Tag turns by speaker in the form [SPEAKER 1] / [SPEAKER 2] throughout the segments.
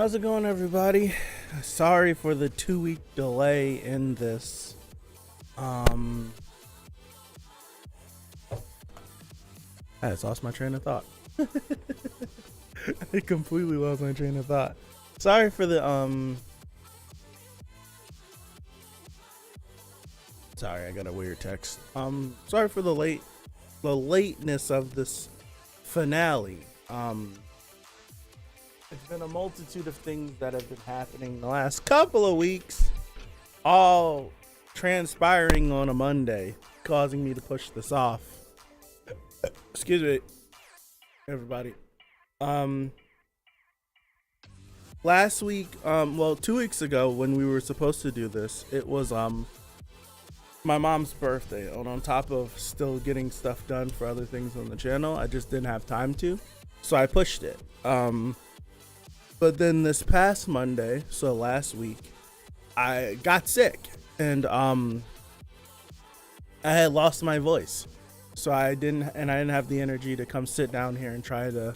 [SPEAKER 1] How's it going, everybody? Sorry for the 2-week delay in this. I just lost my train of thought. I completely lost my train of thought. Sorry for the Sorry, I got a weird text. Sorry for the lateness of this finale. It's been a multitude of things that have been happening the last couple of weeks, all transpiring on a Monday, causing me to push this off. Excuse me, everybody. Last week, 2 weeks ago when we were supposed to do this, it was my mom's birthday, and on top of still getting stuff done for other things on the channel, I just didn't have time to, so I pushed it. But then this past Monday, so last week, I got sick, and I had lost my voice, so I didn't have the energy to come sit down here and try to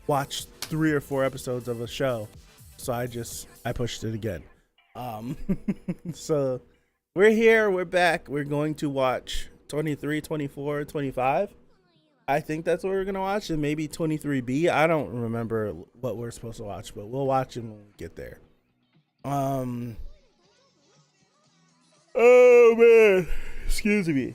[SPEAKER 1] watch 3 or 4 episodes of a show. So I pushed it again. So we're here, we're back. We're going to watch 23, 24, 25. I think that's what we're going to watch, and maybe 23B. I don't remember what we're supposed to watch, but we'll watch it when we get there. Oh man, excuse me.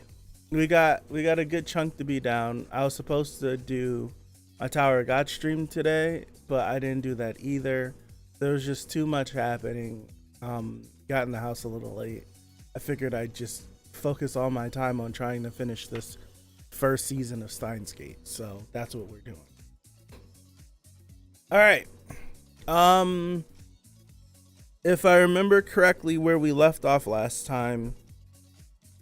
[SPEAKER 1] We got a good chunk to be down. I was supposed to do my Tower of God stream today, but I didn't do that either. There was just too much happening. Got in the house a little late. I figured I'd just focus all my time on trying to finish this first season of Steins, so that's what we're doing. All right. If I remember correctly, where we left off last time,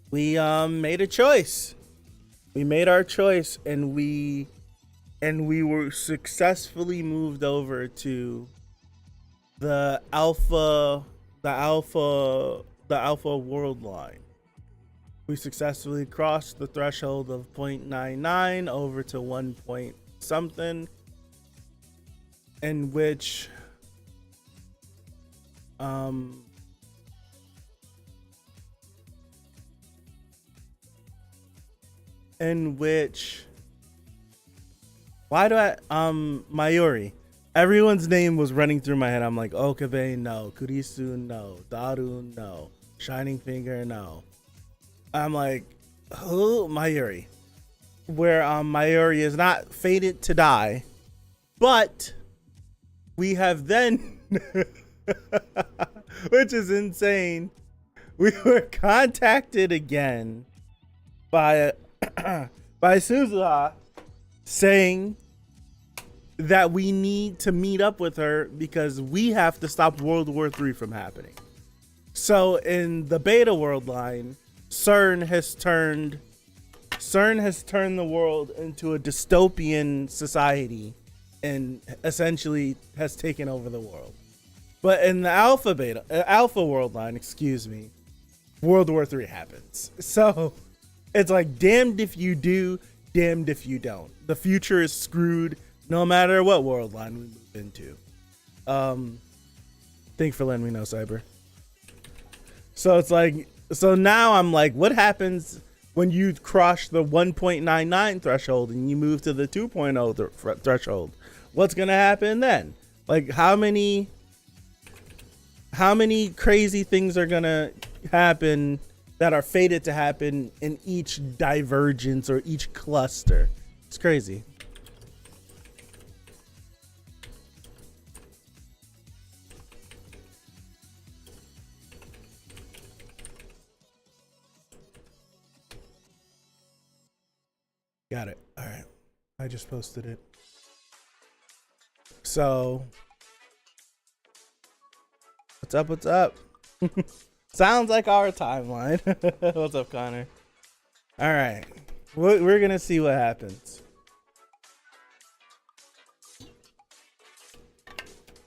[SPEAKER 1] we made a choice. We made our choice, and we were successfully moved over to the alpha world line. We successfully crossed the threshold of 0.99 over to 1 point something, in which Mayuri, everyone's name was running through my head. I'm like, Okabe, no. Kurisu, no. Daru, no. Shining Finger, no. I'm like, who? Mayuri. Where Mayuri is not fated to die, but we have then, which is insane, we were contacted again by Suzuha, saying that we need to meet up with her because we have to stop World War III from happening. So in the beta world line, CERN has turned the world into a dystopian society and essentially has taken over the world. But in the alpha world line, World War III happens. So it's like, damned if you do, damned if you don't. The future is screwed no matter what world line we move into. Thanks for letting me know, Cyber. So it's like, so now I'm like, what happens when you cross the 1.99 threshold and you move to the 2.0 threshold? What's gonna happen then? Like, how many crazy things are gonna happen that are fated to happen in each divergence or each cluster? It's crazy. Got it. All right. I just posted it. So, what's up? What's up? Sounds like our timeline. What's up, Connor? All right. We're going to see what happens.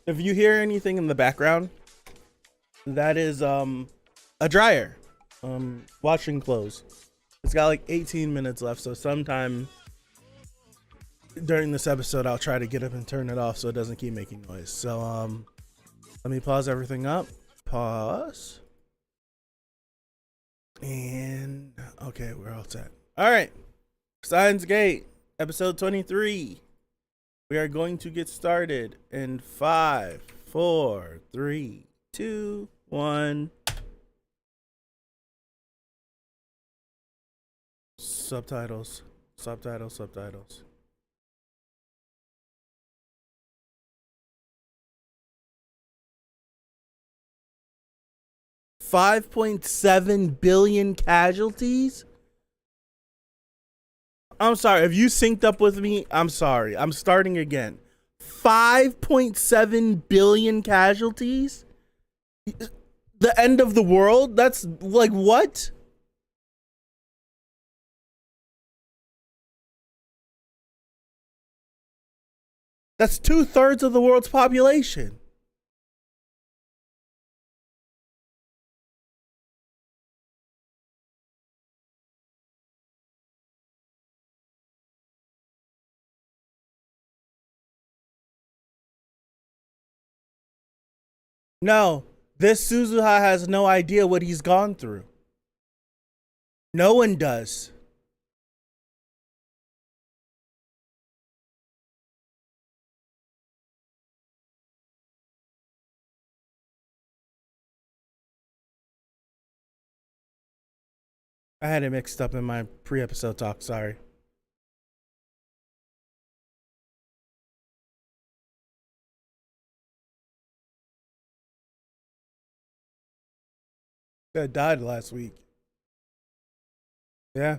[SPEAKER 1] If you hear anything in the background, that is a dryer washing clothes. It's got like 18 minutes left, so sometime during this episode I'll try to get up and turn it off so it doesn't keep making noise. So Let me pause everything up. Pause. And okay, we're all set. All right. Steins Gate, episode 23. We are going to get started in 5, 4, 3, 2, 1. Subtitles. 5.7 billion casualties? I'm sorry. Have you synced up with me? I'm sorry. I'm starting again. 5.7 billion casualties? The end of the world? That's like what? That's 2/3 of the world's population. No, this Suzuha has no idea what he's gone through. No one does. I had it mixed up in my pre-episode talk, sorry. That died last week. Yeah.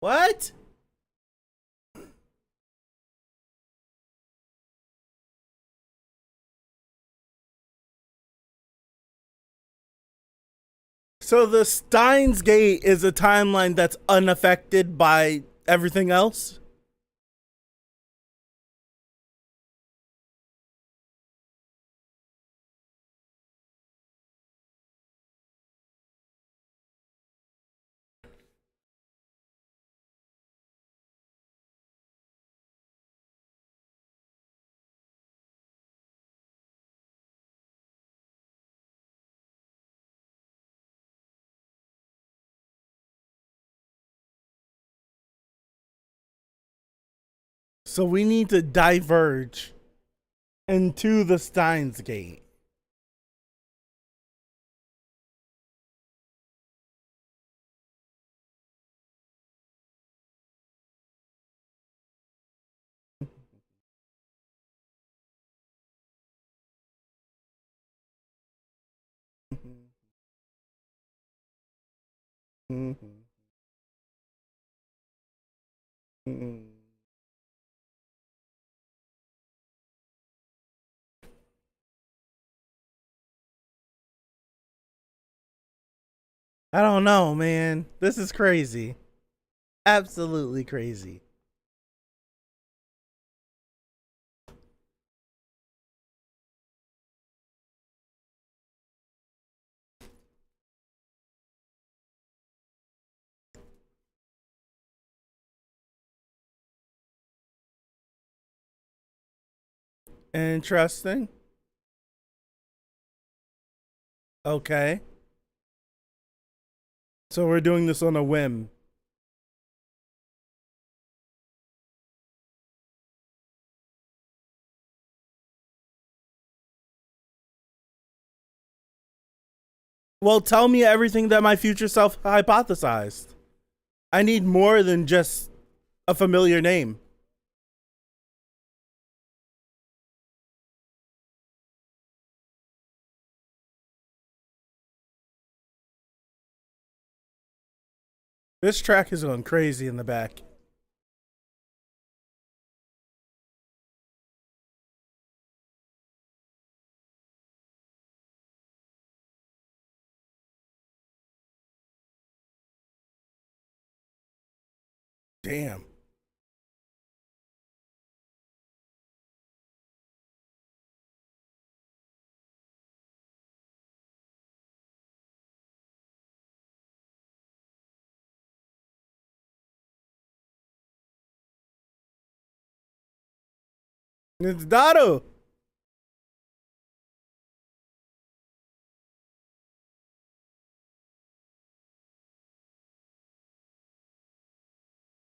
[SPEAKER 1] What? So the Steins Gate is a timeline that's unaffected by everything else? So we need to diverge into the Steins Gate. I don't know, man. This is crazy. Absolutely crazy. Interesting. Okay. So we're doing this on a whim. Well, tell me everything that my future self hypothesized. I need more than just a familiar name. This track is going crazy in the back. Damn. It's Dado.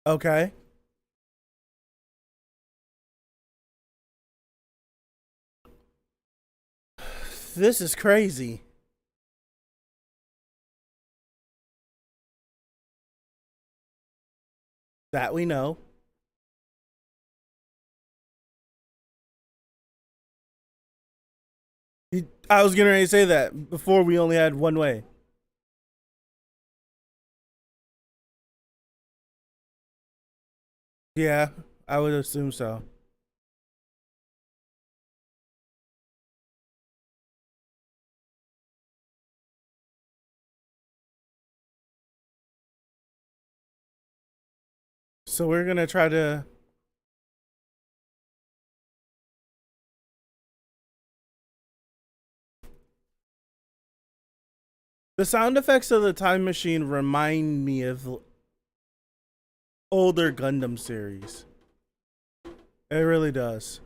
[SPEAKER 1] Okay. This is crazy. That we know. I was gonna say that before we only had one way. Yeah, I would assume so. So we're gonna try to. The sound effects of the time machine remind me of older Gundam series. It really does.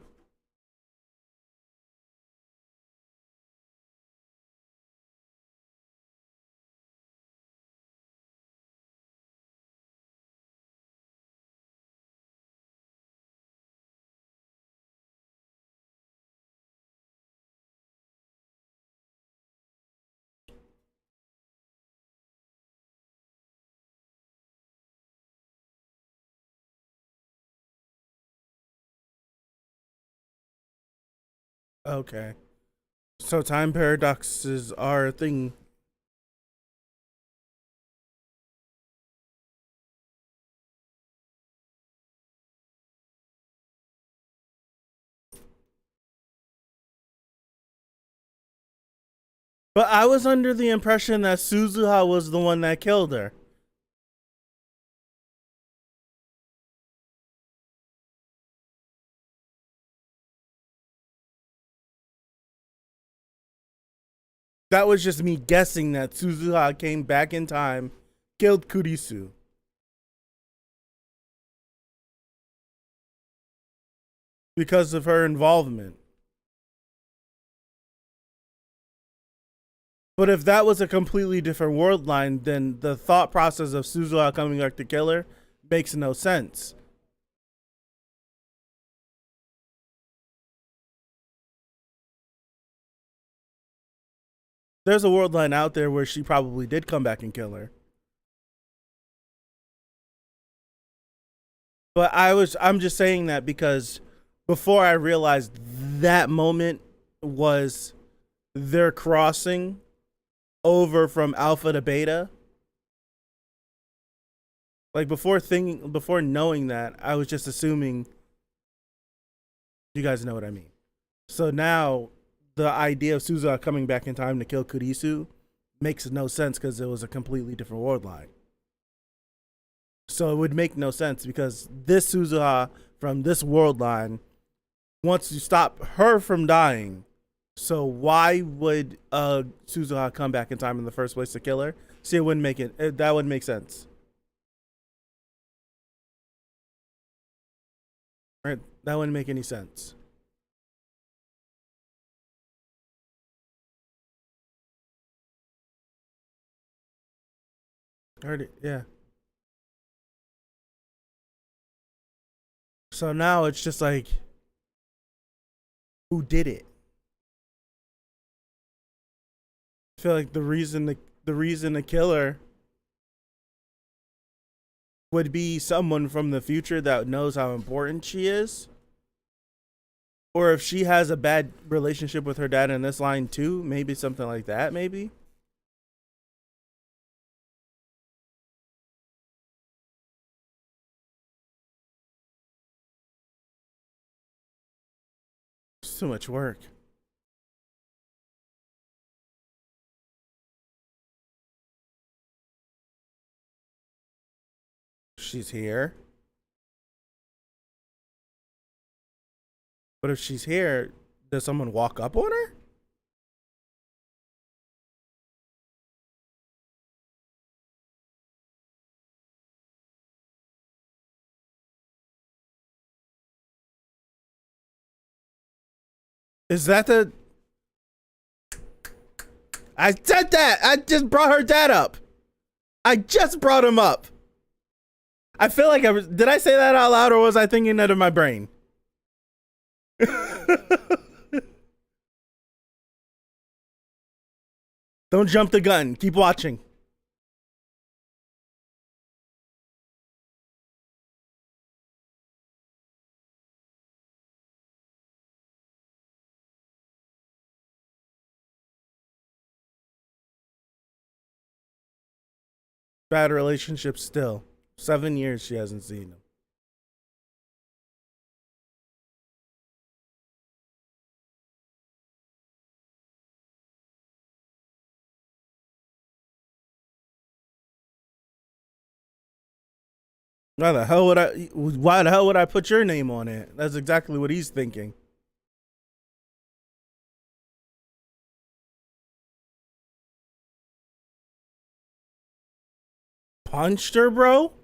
[SPEAKER 1] Okay. So time paradoxes are a thing. But I was under the impression that Suzuha was the one that killed her. That was just me guessing that Suzuha came back in time, killed Kurisu because of her involvement. But if that was a completely different world line, then the thought process of Suzuha coming back to kill her makes no sense. There's a world line out there where she probably did come back and kill her. But I'm just saying that because before I realized that moment was their crossing over from alpha to beta. Like before knowing that, I was just assuming you guys know what I mean. So now the idea of Suzuha coming back in time to kill Kurisu makes no sense because it was a completely different world line. So it would make no sense because this Suzuha from this world line wants to stop her from dying. So why would Suzuha come back in time in the first place to kill her? See, it wouldn't make that wouldn't make sense. Right? That wouldn't make any sense. Heard it, yeah. So now it's just like, who did it? I feel like the reason to kill her would be someone from the future that knows how important she is. Or if she has a bad relationship with her dad in this line too, maybe something like that, maybe. It's too much work. She's here. But if she's here, does someone walk up on her? Is that the... I said that! I just brought her dad up. I just brought him up. I feel like did I say that out loud or was I thinking that in my brain? Don't jump the gun. Keep watching. Bad relationship still. 7 years she hasn't seen him. Why the hell would I put your name on it? That's exactly what he's thinking. Punched her, bro?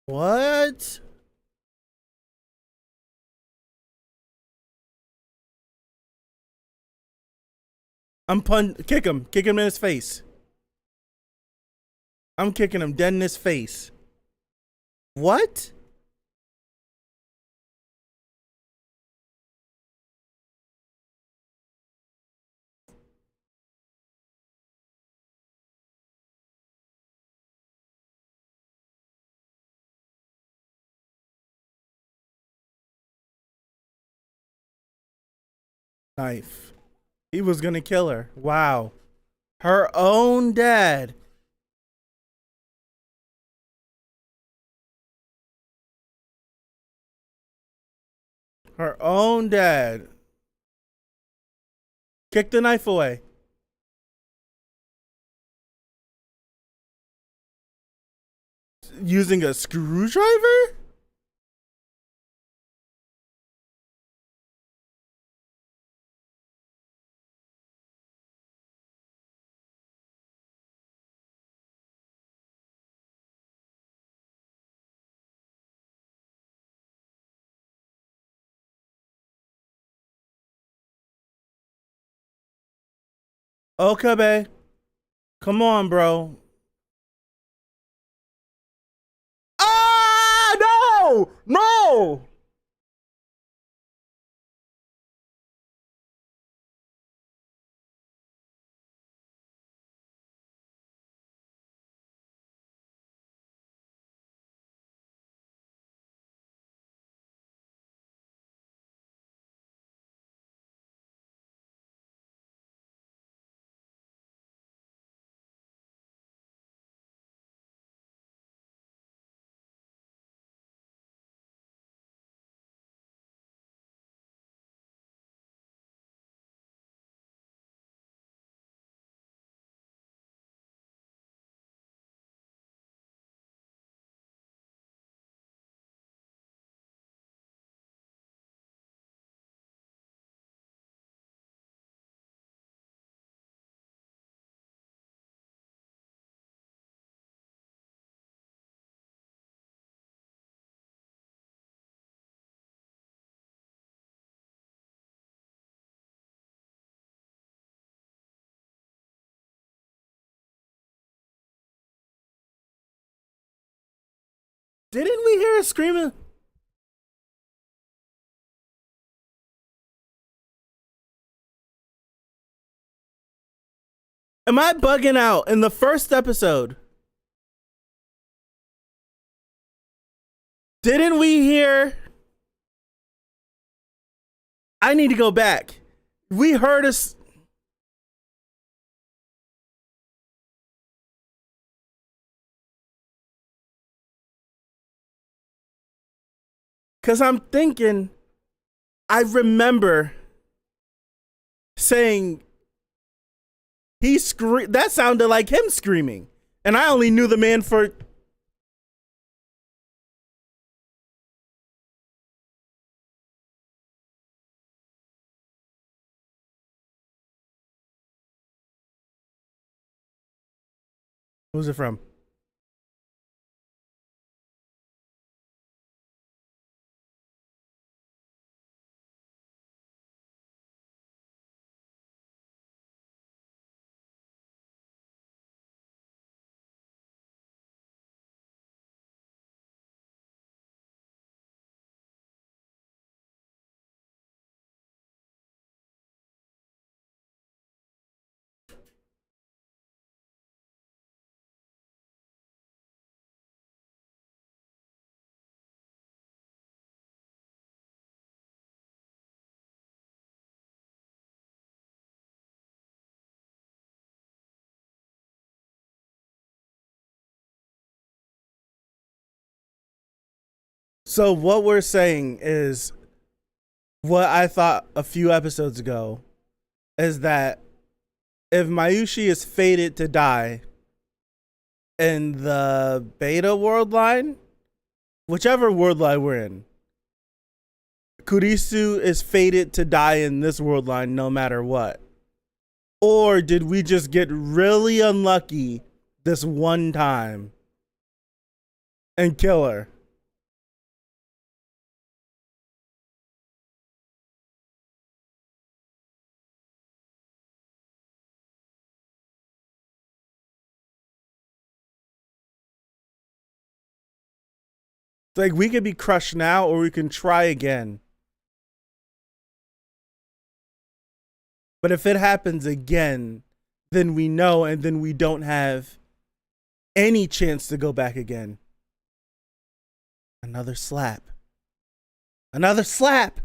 [SPEAKER 1] What? Kick him in his face. I'm kicking him dead in his face. What? Knife. He was gonna kill her. Wow. Her own dad. Her own dad. Kick the knife away. Using a screwdriver? Okabe. Come on, bro. Ah, no! No! Didn't we hear a screaming? Am I bugging out? In the first episode, didn't we hear? I need to go back. We heard us. Because I'm thinking, I remember saying, that sounded like him screaming. And I only knew the man for... Who's it from? So what we're saying is what I thought a few episodes ago is that if Mayushi is fated to die in the beta world line, whichever world line we're in, Kurisu is fated to die in this world line no matter what. Or did we just get really unlucky this one time and kill her? Like, we could be crushed now or we can try again. But if it happens again, then we know, and then we don't have any chance to go back again. Another slap. Another slap!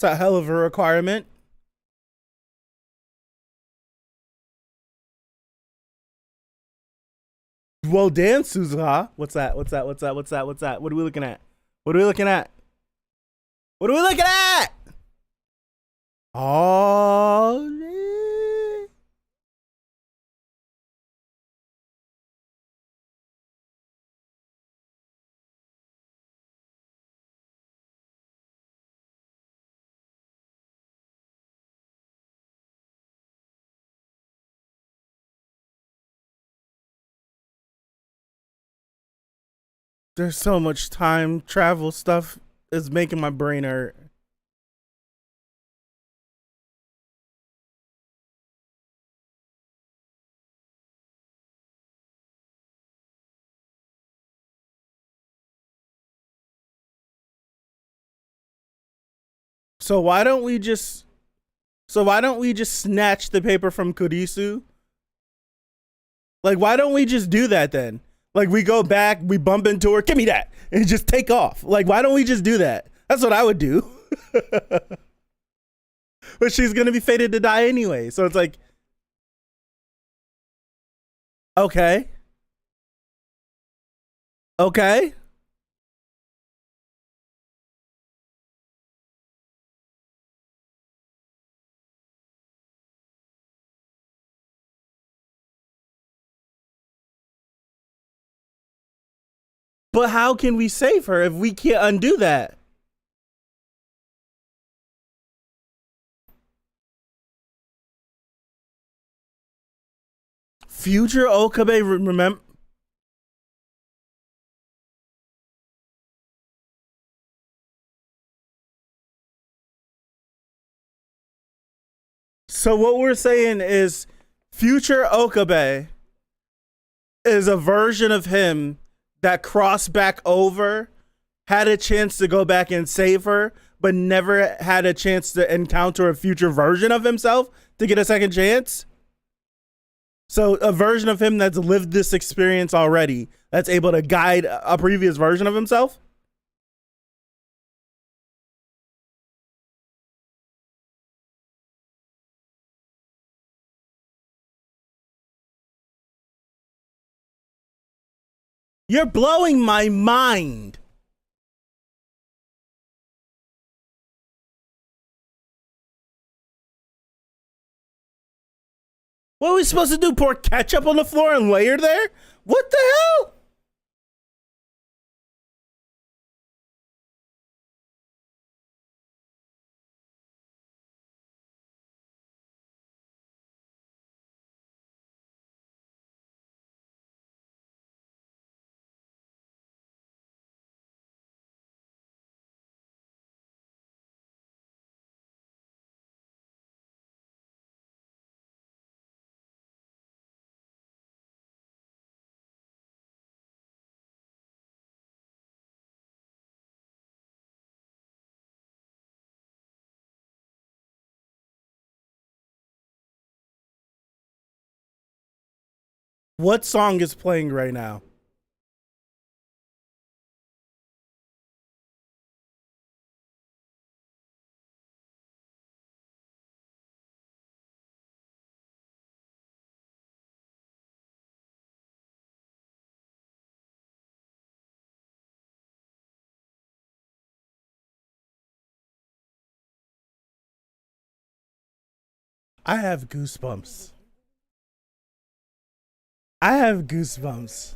[SPEAKER 1] It's a hell of a requirement. Well, Dan Suzuha. What's that? What are we looking at? What are we looking at? Oh, man. There's so much time travel stuff is making my brain hurt. So why don't we just snatch the paper from Kurisu? Like, why don't we just do that then? Like, we go back, we bump into her, give me that, and just take off. Like, why don't we just do that? That's what I would do. But she's gonna be fated to die anyway. So it's like, okay. Okay. But how can we save her if we can't undo that? Future Okabe, remember? So what we're saying is future Okabe is a version of him that crossed back over, had a chance to go back and save her, but never had a chance to encounter a future version of himself to get a second chance. So a version of him that's lived this experience already, that's able to guide a previous version of himself. You're blowing my mind. What are we supposed to do? Pour ketchup on the floor and lay her there? What the hell? What song is playing right now? I have goosebumps. I have goosebumps.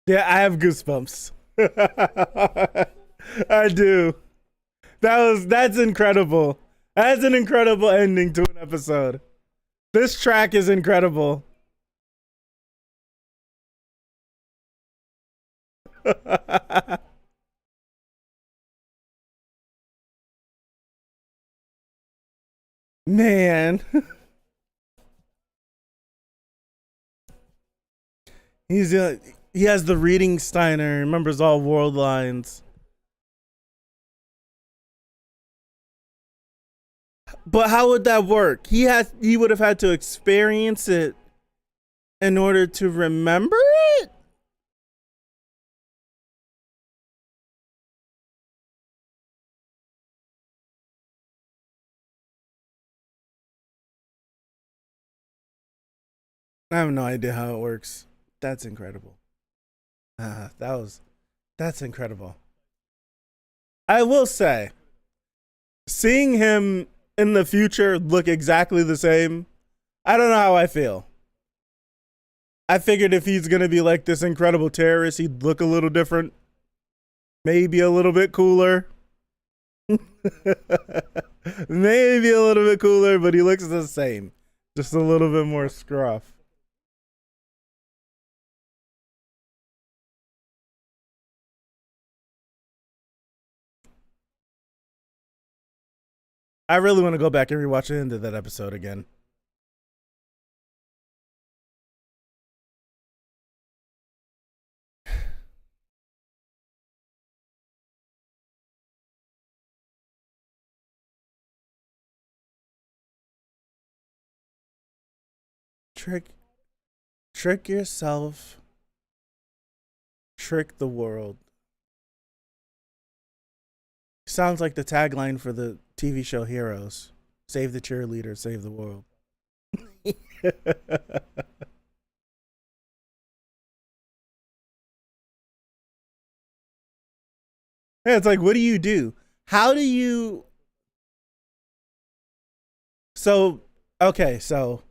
[SPEAKER 1] Yeah, I have goosebumps. I do. That's incredible. That's an incredible ending to an episode. This track is incredible. Man. He's he has the reading Steiner, remembers all world lines. But how would that work? He would have had to experience it in order to remember it? I have no idea how it works. That's incredible. That's incredible. I will say, seeing him in the future look exactly the same, I don't know how I feel. I figured if he's gonna be like this incredible terrorist, he'd look a little different, maybe a little bit cooler. Maybe a little bit cooler, but he looks the same. Just a little bit more scruff. I really want to go back and rewatch the end of that episode again. trick yourself, trick the world. Sounds like the tagline for the TV show Heroes. Save the cheerleader, save the world. Yeah, it's like, what do you do? How do you? So, okay, so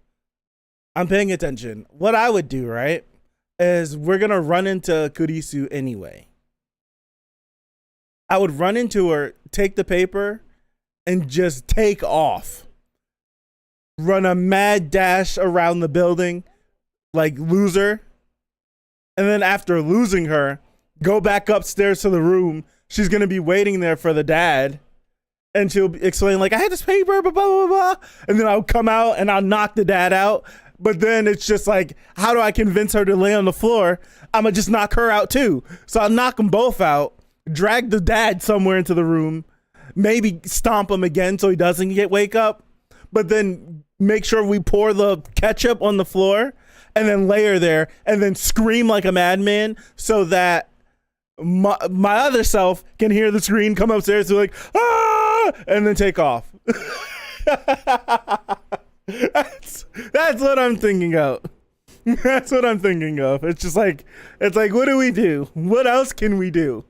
[SPEAKER 1] I'm paying attention. What I would do, right, is we're gonna run into Kurisu anyway. I would run into her, take the paper, and just take off. Run a mad dash around the building, like loser. And then after losing her, go back upstairs to the room. She's gonna be waiting there for the dad. And she'll explain, like, I had this paper, blah, blah, blah, blah. And then I'll come out and I'll knock the dad out. But then it's just like, how do I convince her to lay on the floor? I'm going to just knock her out too. So I'll knock them both out, drag the dad somewhere into the room, maybe stomp him again so he doesn't wake up. But then make sure we pour the ketchup on the floor and then lay her there and then scream like a madman so that my other self can hear the scream, come upstairs and be like, ah, and then take off. That's what I'm thinking of. That's what I'm thinking of. It's just like, what do we do? What else can we do?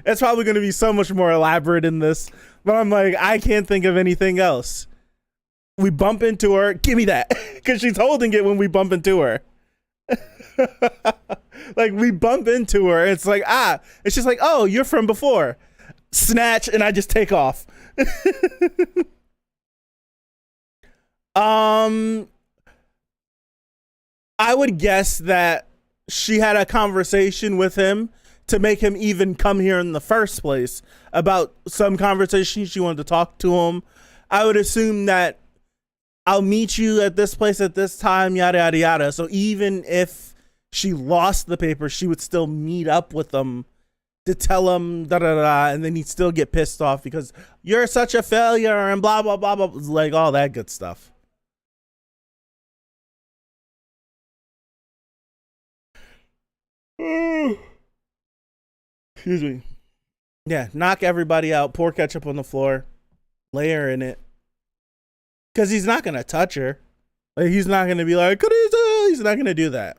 [SPEAKER 1] It's probably going to be so much more elaborate in this, but I'm like, I can't think of anything else. We bump into her. Give me that. Because she's holding it when we bump into her. Like, we bump into her. It's like, it's just like, oh, you're from before. Snatch, and I just take off. I would guess that she had a conversation with him to make him even come here in the first place about some conversation she wanted to talk to him. I would assume that I'll meet you at this place at this time, yada, yada, yada. So even if she lost the paper, she would still meet up with him to tell him da da da, and then he'd still get pissed off because you're such a failure and blah, blah, blah, blah, like all that good stuff. Excuse me. Yeah, knock everybody out, pour ketchup on the floor, lay her in it. Because he's not going to touch her. Like, he's not going to be like, he's not going to do that.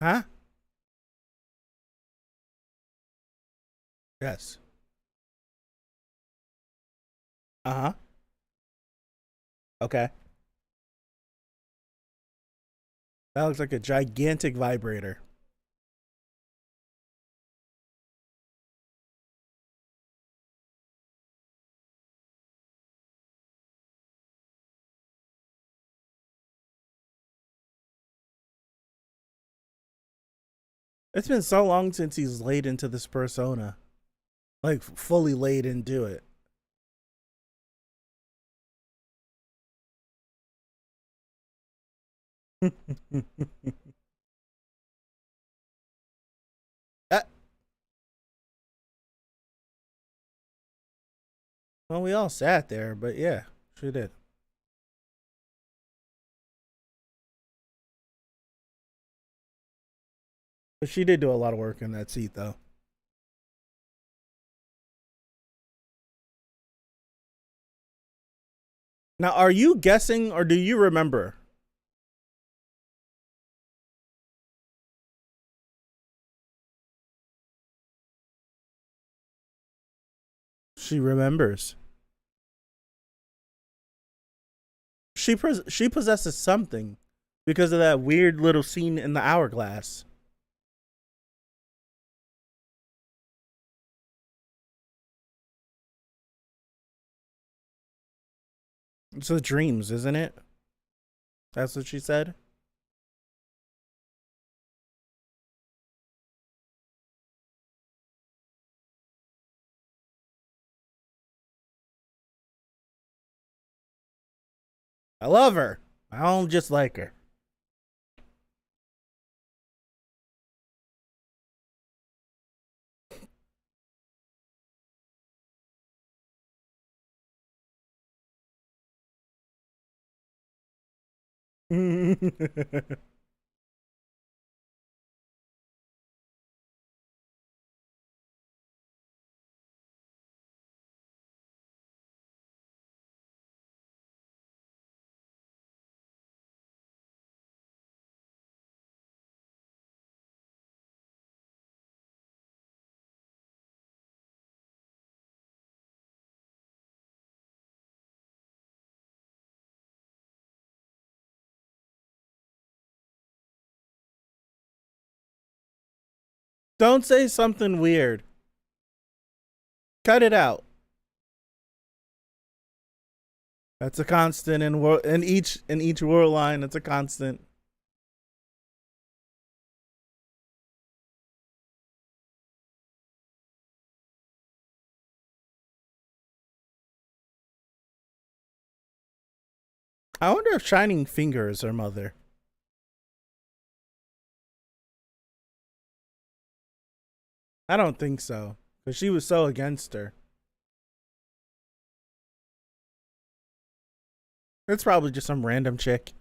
[SPEAKER 1] Huh? Yes. Uh-huh. Okay. That looks like a gigantic vibrator. It's been so long since he's laid into this persona. Like, fully laid into it. uh, well, we all sat there, but yeah, she did. But she did do a lot of work in that seat, though. Now, are you guessing or do you remember? She remembers. She possesses something because of that weird little scene in the hourglass. It's the dreams, isn't it? That's what she said. I love her. I don't just like her. Don't say something weird. Cut it out. That's a constant in each world line. It's a constant. I wonder if Shining Finger is her mother. I don't think so, because she was so against her. It's probably just some random chick.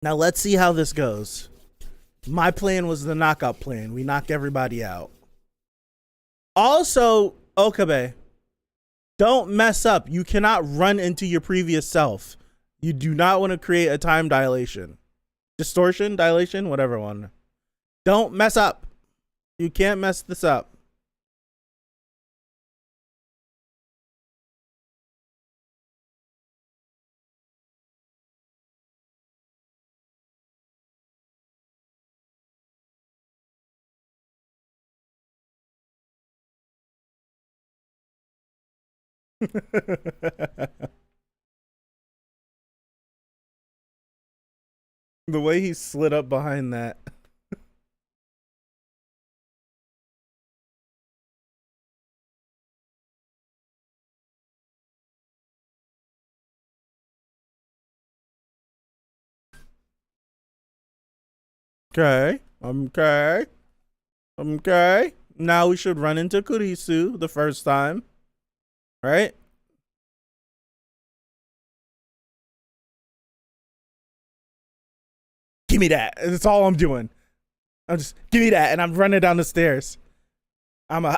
[SPEAKER 1] Now let's see how this goes. My plan was the knockout plan. We knock everybody out. Also, Okabe, don't mess up. You cannot run into your previous self. You do not want to create a time dilation. Distortion, dilation, whatever one. Don't mess up. You can't mess this up. The way he slid up behind that. Okay. Okay. Okay. Now we should run into Kurisu the first time. Right? Give me that. That's all I'm doing. I'm just, give me that. And I'm running down the stairs. I'm a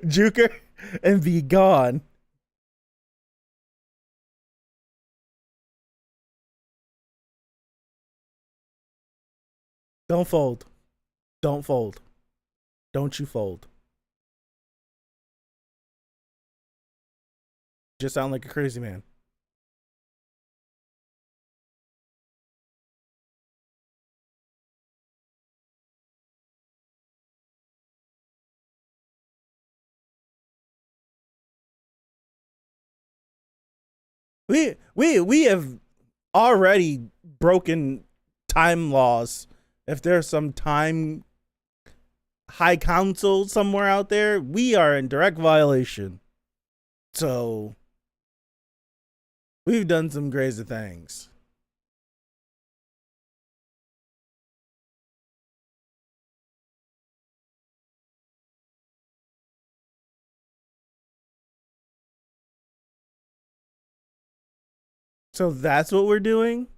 [SPEAKER 1] Juker and be gone. Don't fold. Don't fold. Don't you fold. Just sound like a crazy man. We have already broken time laws. If there's some time high council somewhere out there, we are in direct violation. So we've done some crazy things. So that's what we're doing?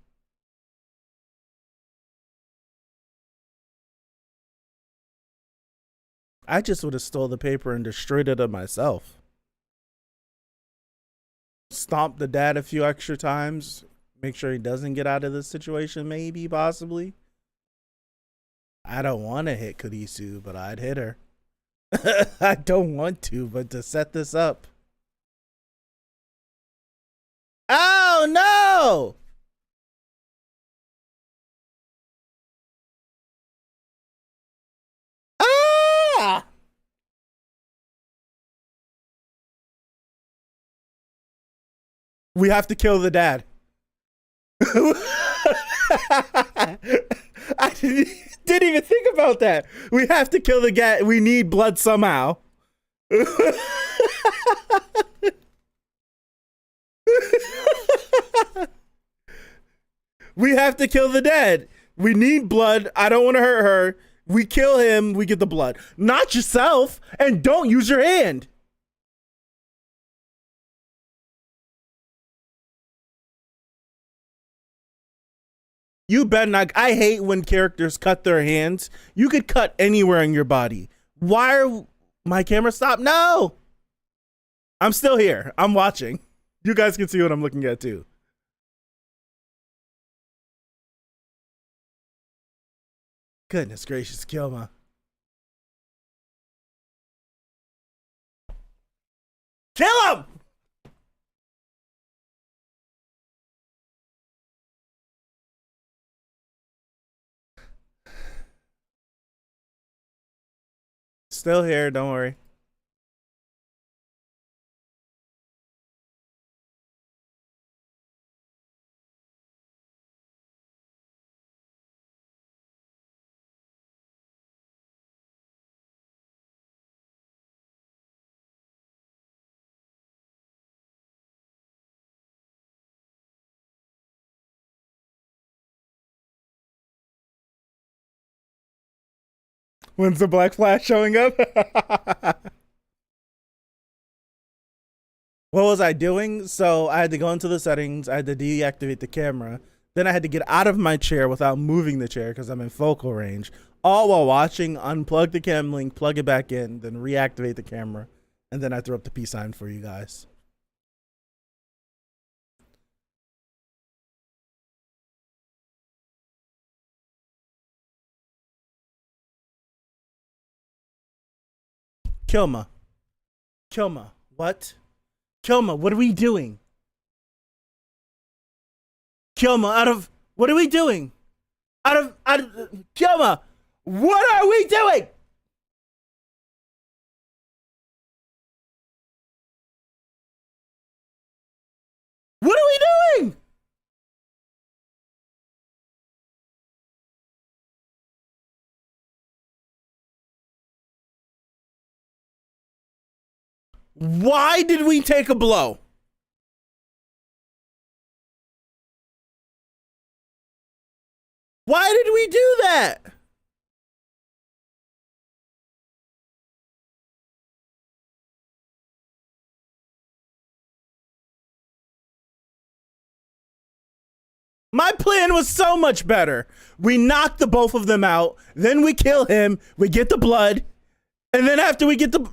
[SPEAKER 1] I just would have stole the paper and destroyed it myself. Stomp the dad a few extra times. Make sure he doesn't get out of this situation, maybe, possibly. I don't want to hit Kurisu, but I'd hit her. I don't want to, but to set this up. Oh, no! Ah! We have to kill the dad. I didn't even think about that. We have to kill the dad. We need blood somehow. We have to kill the dad. We need blood. I don't want to hurt her. We kill him. We get the blood. Not yourself. And don't use your hand. You better not. I hate when characters cut their hands. You could cut anywhere in your body. Why are my camera stopped? No. I'm still here. I'm watching. You guys can see what I'm looking at too. Goodness gracious, Kilma. Kill him! Still here, don't worry. When's the black flash showing up? What was I doing? So I had to go into the settings. I had to deactivate the camera. Then I had to get out of my chair without moving the chair because I'm in focal range. All while watching, unplug the cam link, plug it back in, then reactivate the camera. And then I threw up the peace sign for you guys. Kilma. Kilma. What? Kilma, what are we doing? Kilma, what are we doing? Kilma, what are we doing? What are we doing? Why did we take a blow? Why did we do that? My plan was so much better. We knock the both of them out, then we kill him, we get the blood, and then after we get the...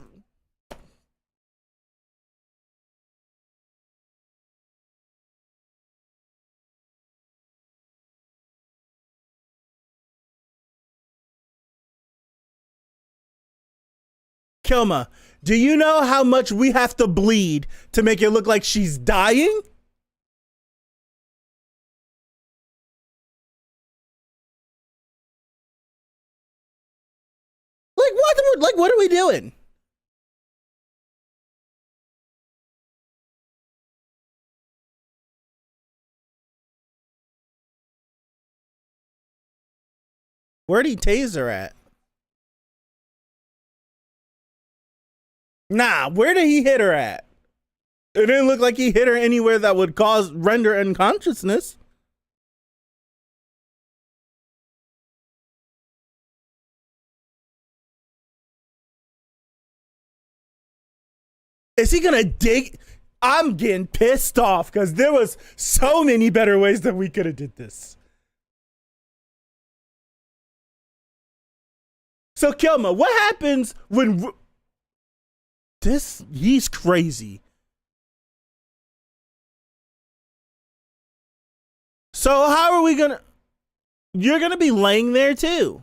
[SPEAKER 1] Kilma, do you know how much we have to bleed to make it look like she's dying? Like what? Like what are we doing? Where'd he tase her at? Nah, where did he hit her at? It didn't look like he hit her anywhere that would render unconsciousness. Is he gonna dig? I'm getting pissed off because there was so many better ways that we could have did this. So Kilma, what happens when he's crazy. So how are we gonna... You're gonna be laying there too.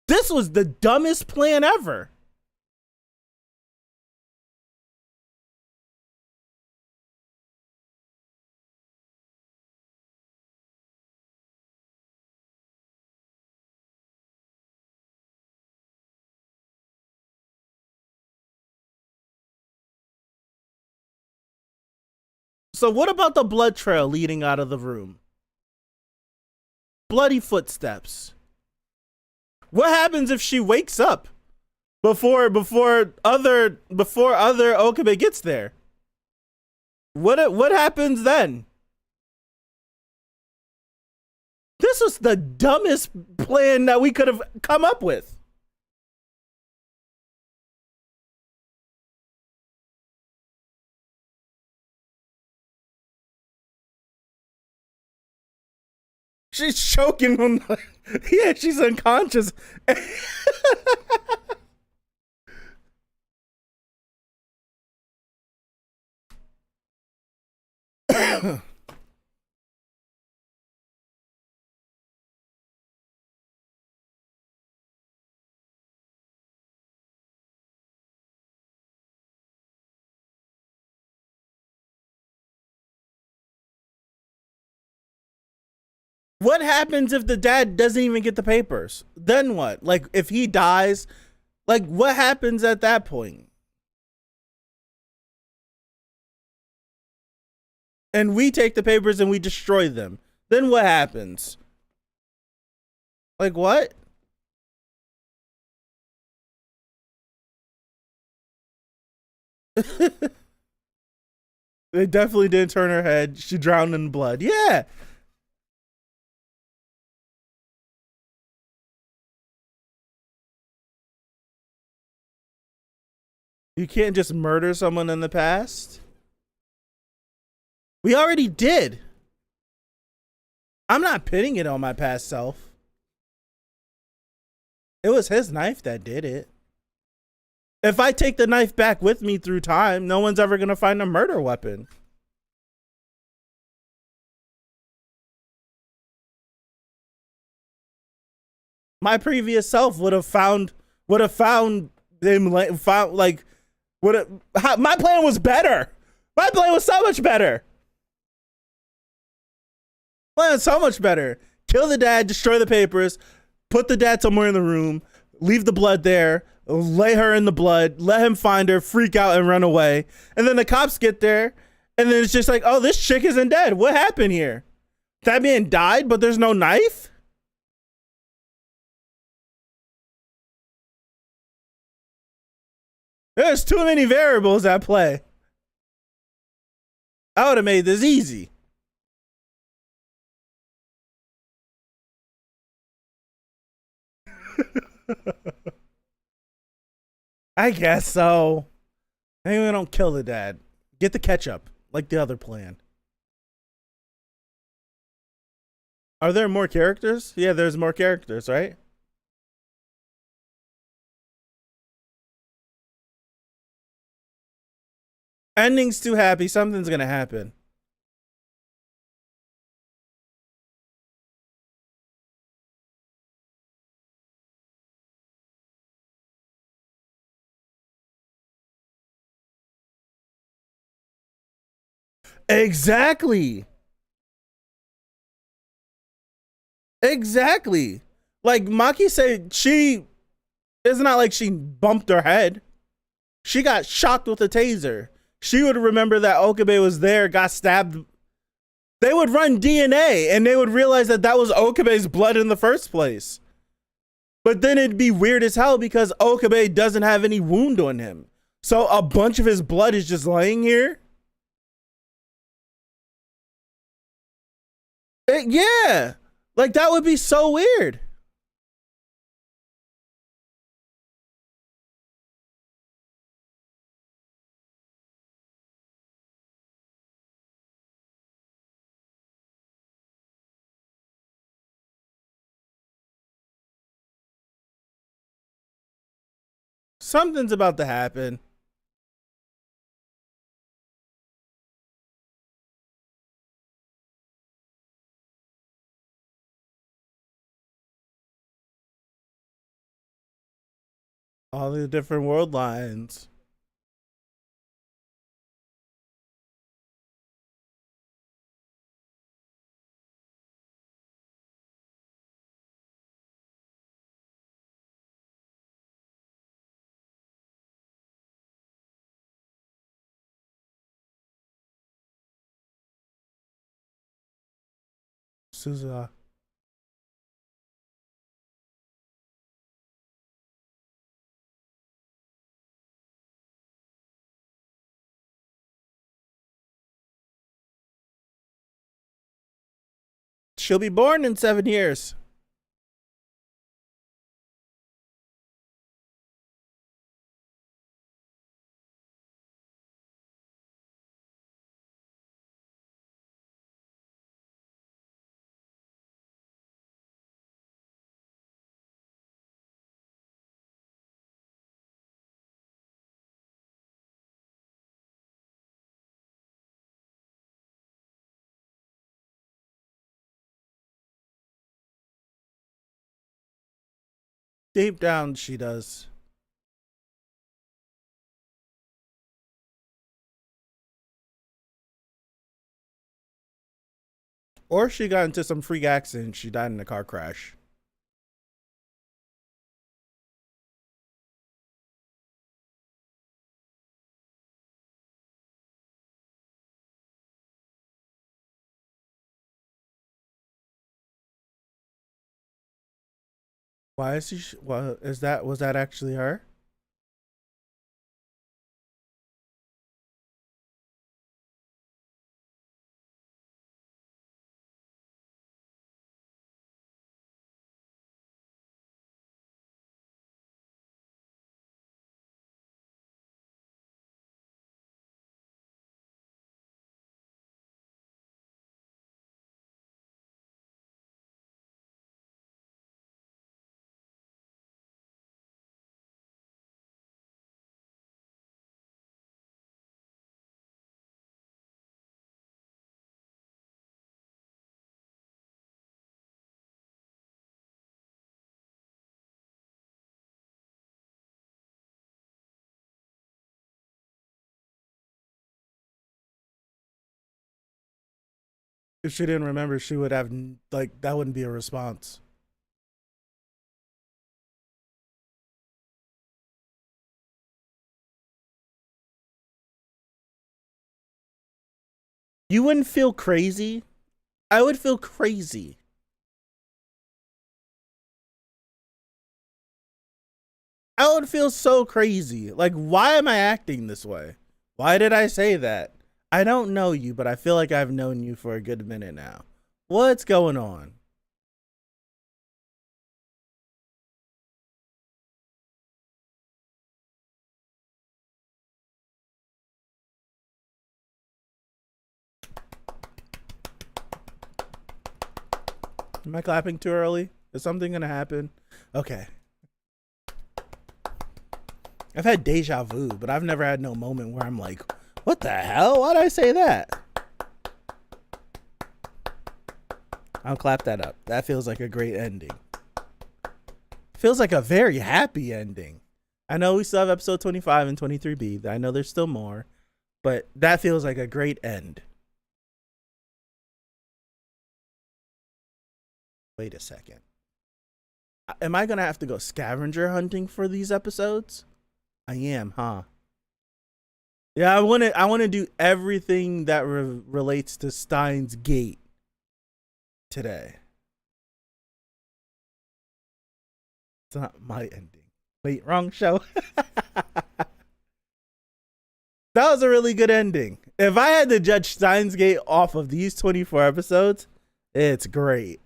[SPEAKER 1] This was the dumbest plan ever. So what about the blood trail leading out of the room? Bloody footsteps. What happens if she wakes up before other Okabe gets there? What happens then? This was the dumbest plan that we could have come up with. She's choking on. Yeah, she's unconscious. What happens if the dad doesn't even get the papers? Then what? Like, if he dies, like, what happens at that point? And we take the papers and we destroy them. Then what happens? Like, what? They definitely didn't turn her head. She drowned in blood. Yeah. You can't just murder someone in the past. We already did. I'm not pinning it on my past self. It was his knife that did it. If I take the knife back with me through time, no one's ever going to find a murder weapon. My previous self would have found him, like my plan was better. My plan was so much better. Plan was so much better. Kill the dad, destroy the papers, put the dad somewhere in the room, leave the blood there, lay her in the blood, let him find her, freak out and run away. And then the cops get there and then it's just like, oh, this chick isn't dead. What happened here? That man died, but there's no knife? There's too many variables at play. I would have made this easy. I guess so. Maybe we don't kill the dad. Get the ketchup, like the other plan. Are there more characters? Yeah, there's more characters, right? Ending's too happy. Something's gonna happen. Exactly. Exactly. Like Maki said, it's not like she bumped her head. She got shocked with a taser. She would remember that Okabe was there, got stabbed. They would run DNA and they would realize that that was Okabe's blood in the first place. But then it'd be weird as hell because Okabe doesn't have any wound on him. So a bunch of his blood is just laying here. Yeah. Like that would be so weird. Something's about to happen. All the different world lines. Suza. She'll be born in 7 years. Deep down, she does. Or she got into some freak accident. She died in a car crash. Why is she? Well, is that was that actually her? If she didn't remember, she would have like that wouldn't be a response. You wouldn't feel crazy. I would feel crazy. I would feel so crazy. Like, why am I acting this way? Why did I say that? I don't know you, but I feel like I've known you for a good minute now. What's going on? Am I clapping too early? Is something gonna happen? Okay. I've had deja vu, but I've never had no moment where I'm like, what the hell? Why'd I say that? I'll clap that up. That feels like a great ending. Feels like a very happy ending. I know we still have episode 25 and 23B. I know there's still more, but that feels like a great end. Wait a second. Am I going to have to go scavenger hunting for these episodes? I am, huh? Yeah, I want to do everything that relates to Steins Gate today. It's not my ending. Wait, wrong show. That was a really good ending. If I had to judge Steins Gate off of these 24 episodes, it's great.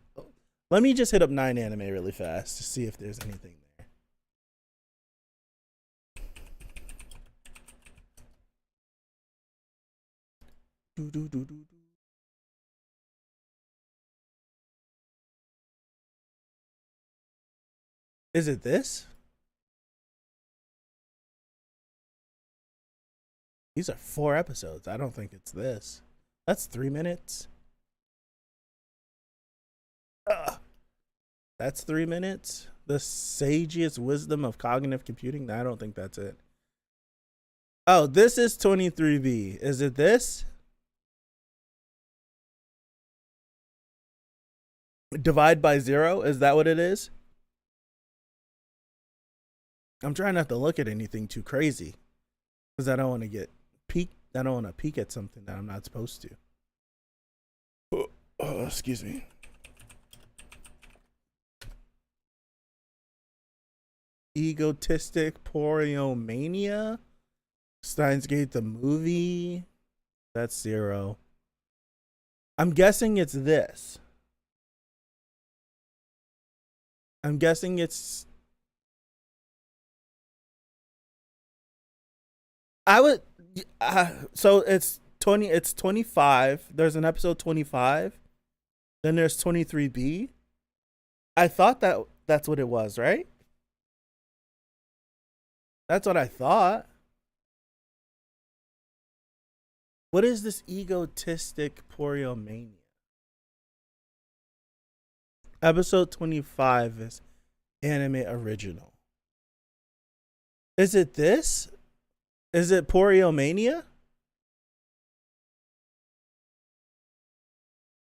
[SPEAKER 1] Let me just hit up 9anime really fast to see if there's anything there. Is it this? These are 4 episodes. I don't think it's this. That's 3 minutes. That's 3 minutes. The sagiest wisdom of cognitive computing. I don't think that's it. Oh, this is 23B. Is it this? Divide by 0? Is that what it is? I'm trying not to look at anything too crazy because I don't want to get peeked. I don't want to peek at something that I'm not supposed to. Excuse me. Egotistic Poriomania. Steins Gate the movie. That's 0. I'm guessing it's this. I'm guessing it's. I would. So it's 20. It's 25. There's an episode 25. Then there's 23B. I thought that's what it was, right? That's what I thought. What is this egotistic Poriomania? Episode 25 is anime original. Is it this? Is it Mania?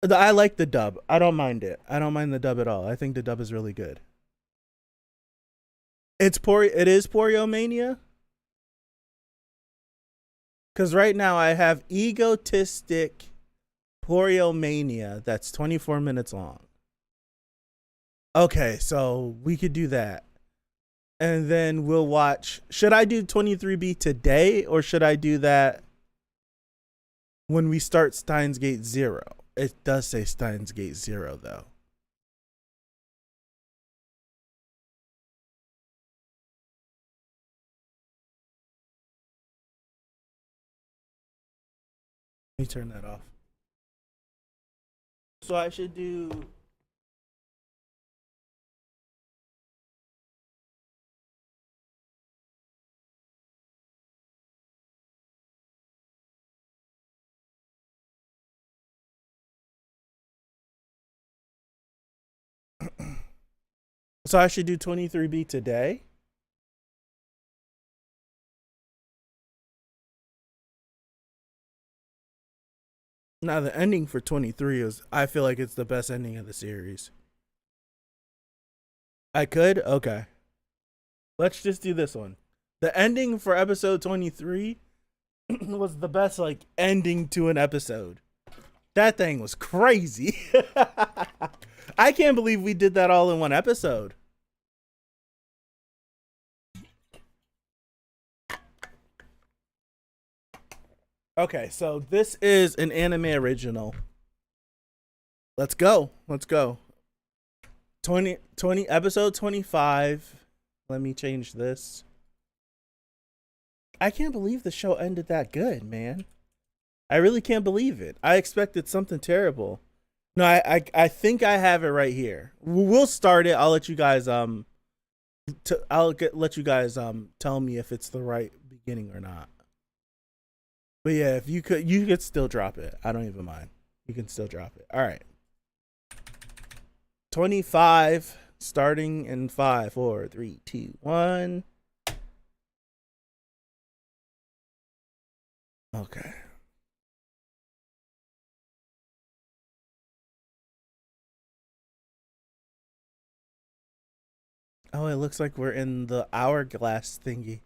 [SPEAKER 1] I like the dub. I don't mind it. I don't mind the dub at all. I think the dub is really good. It is Mania? Because right now I have Egotistic Mania that's 24 minutes long. Okay, so we could do that. And then we'll watch. Should I do 23B today, or should I do that when we start Steins Gate 0? It does say Steins Gate 0, though. Let me turn that off. So I should do. So I should do 23B today? Now the ending for 23 is, I feel like it's the best ending of the series. I could? Okay. Let's just do this one. The ending for episode 23 was the best like ending to an episode. That thing was crazy. I can't believe we did that all in one episode. Okay, so this is an anime original. Let's go. Let's go. 20 episode 25. Let me change this. I can't believe the show ended that good, man. I really can't believe it. I expected something terrible. No, I think I have it right here. We'll start it. I'll let you guys let you guys tell me if it's the right beginning or not. But yeah, if you could still drop it. I don't even mind. You can still drop it. All right. 25 starting in 5, 4, 3, 2, 1. Okay. Oh, it looks like we're in the hourglass thingy.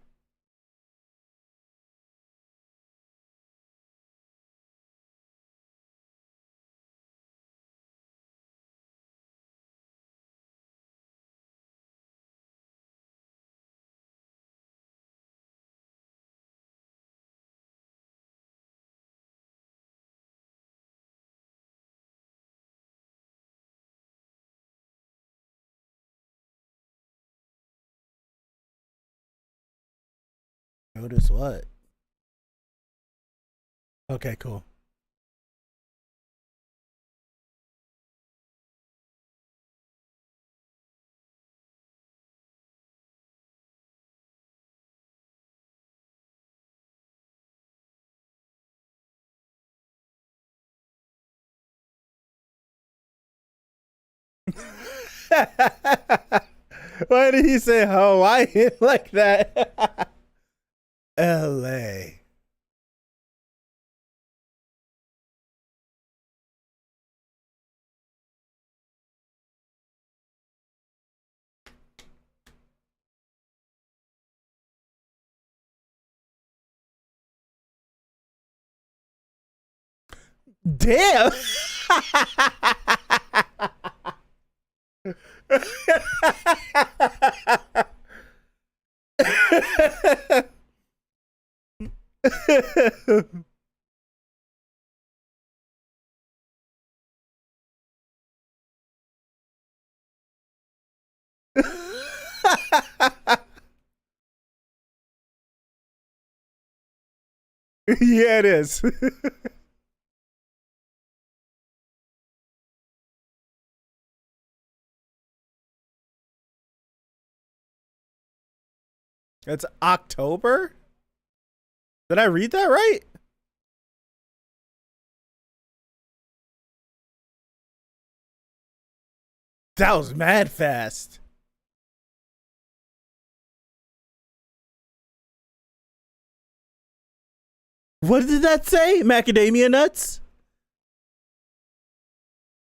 [SPEAKER 1] Notice what? Okay, cool. Why did he say Hawaiian like that? LA. Damn. Yeah, it is. It's October? Did I read that right? That was mad fast. What did that say? Macadamia nuts?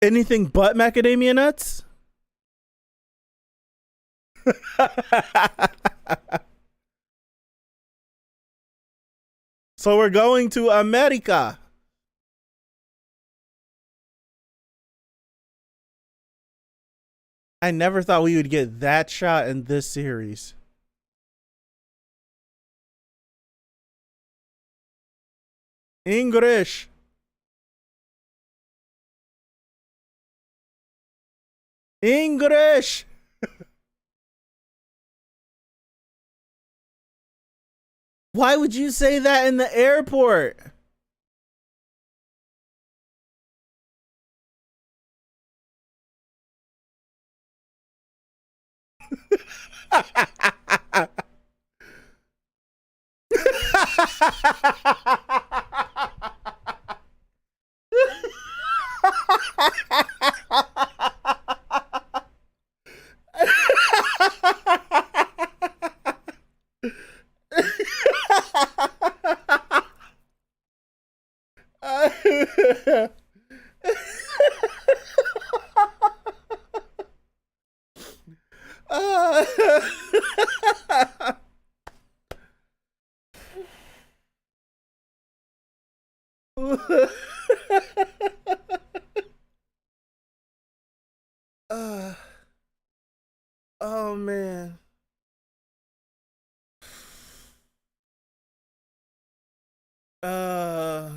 [SPEAKER 1] Anything but macadamia nuts? So we're going to America. I never thought we would get that shot in this series. English. English. Why would you say that in the airport? Oh man. Uh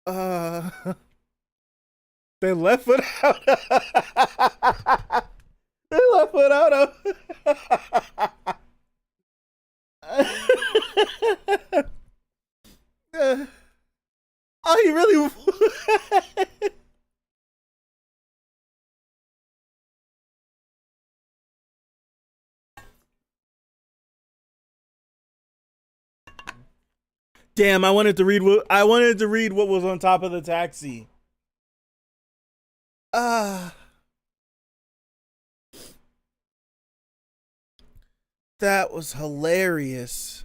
[SPEAKER 1] uh they left without they left without a oh he really Damn, I wanted to read what was on top of the taxi. Ah, that was hilarious.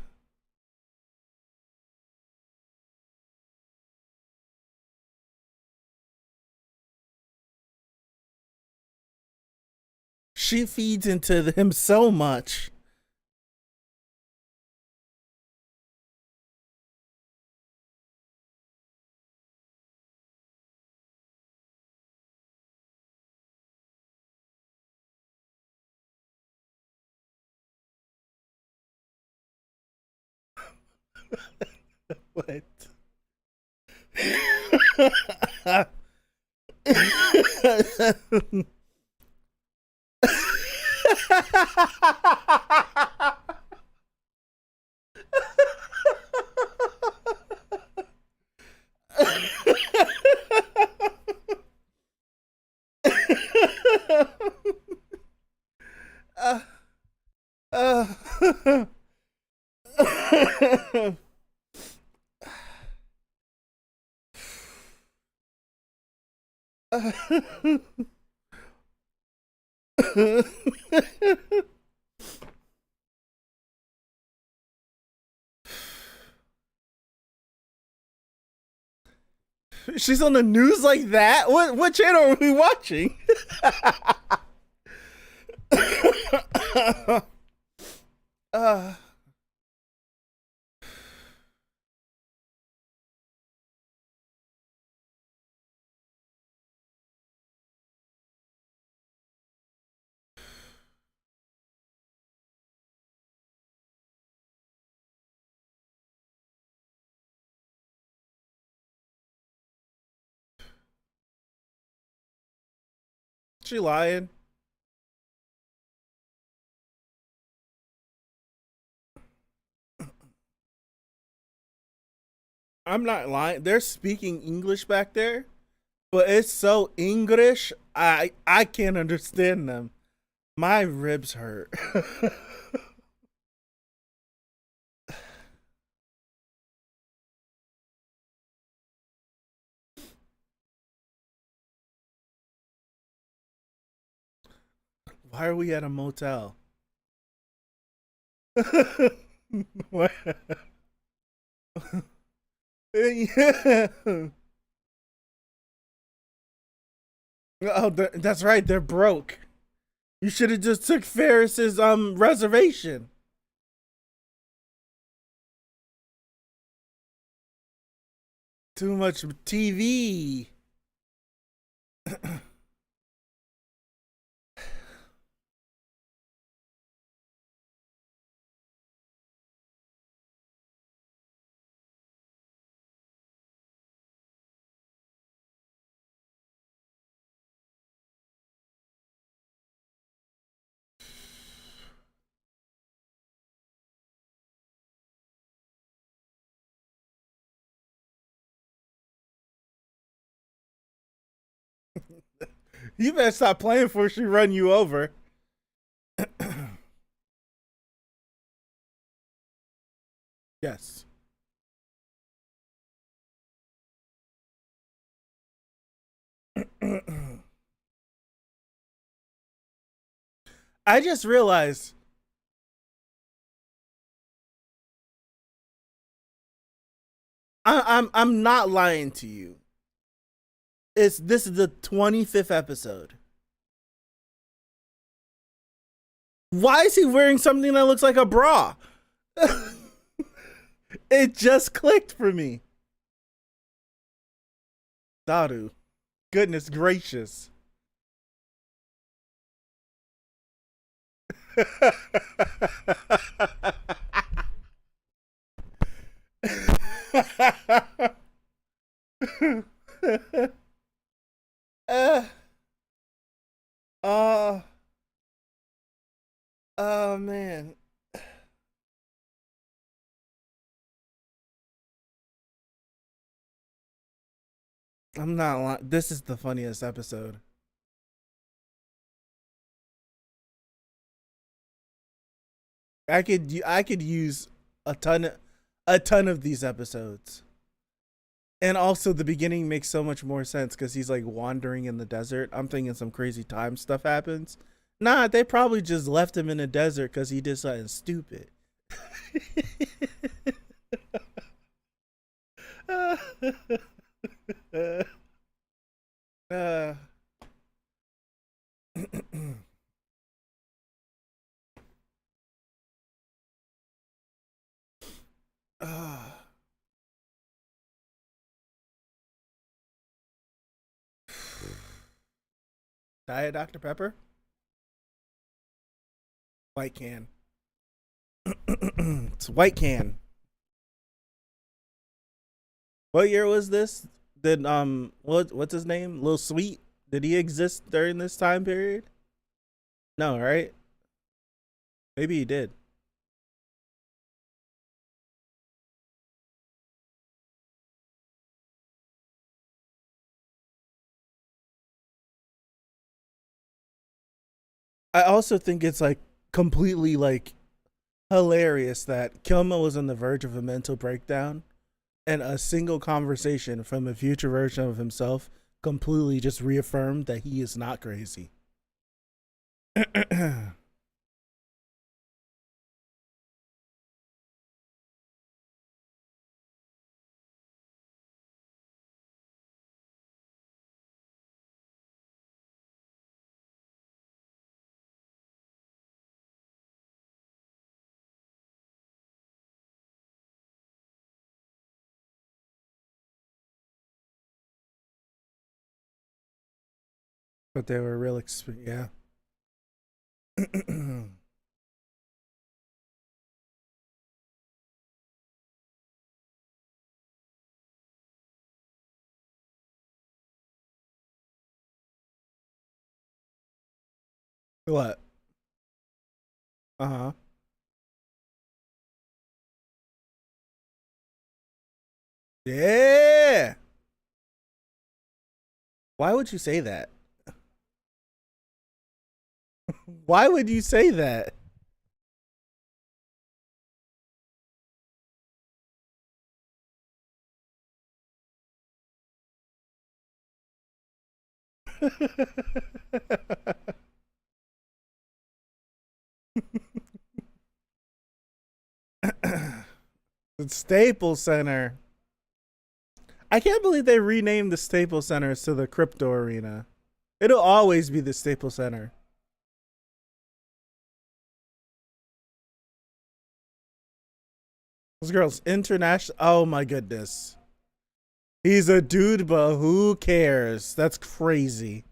[SPEAKER 1] She feeds into him so much. What? uh, uh, She's on the news like that? What channel are we watching? uh, she lying? I'm not lying. They're speaking English back there, but it's so English. I can't understand them. My ribs hurt. Why are we at a motel? What? Yeah. Oh, that's right. They're broke. You should have just took Ferris's reservation. Too much TV. You better stop playing before she run you over. Yes. I just realized I'm not lying to you. This is the 25th episode. Why is he wearing something that looks like a bra? It just clicked for me. Daru. Goodness gracious. uh, uh, oh man. I'm not lying. This is the funniest episode. I could use a ton of these episodes. And also the beginning makes so much more sense because he's like wandering in the desert. I'm thinking some crazy time stuff happens. Nah, they probably just left him in the desert because he did something stupid. uh, Diet Dr. Pepper? White can. It's white can. What year was this? Did what's his name? Lil Sweet? Did he exist during this time period? No, right? Maybe he did. I also think it's like completely like hilarious that Kilma was on the verge of a mental breakdown and a single conversation from a future version of himself completely just reaffirmed that he is not crazy. But they were real yeah. What? Uh-huh. Yeah. Why would you say that? Why would you say that? The Staples Center. I can't believe they renamed the Staples Center to the Crypto Arena. It'll always be the Staples Center. This girl's international. Oh my goodness. He's a dude, but who cares? That's crazy.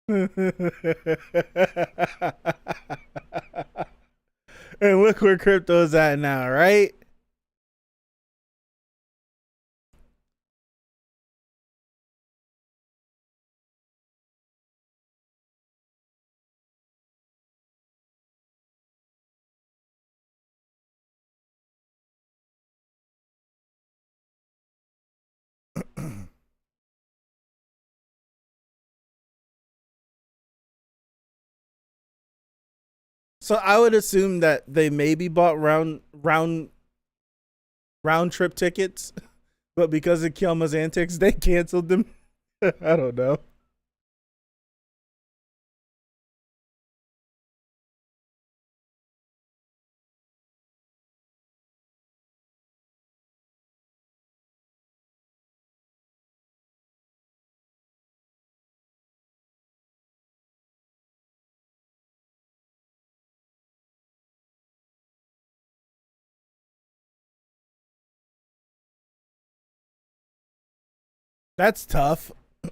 [SPEAKER 1] And look where crypto's at now, right? So I would assume that they maybe bought round trip tickets, but because of Kiyoma's antics, they canceled them. I don't know. That's tough. And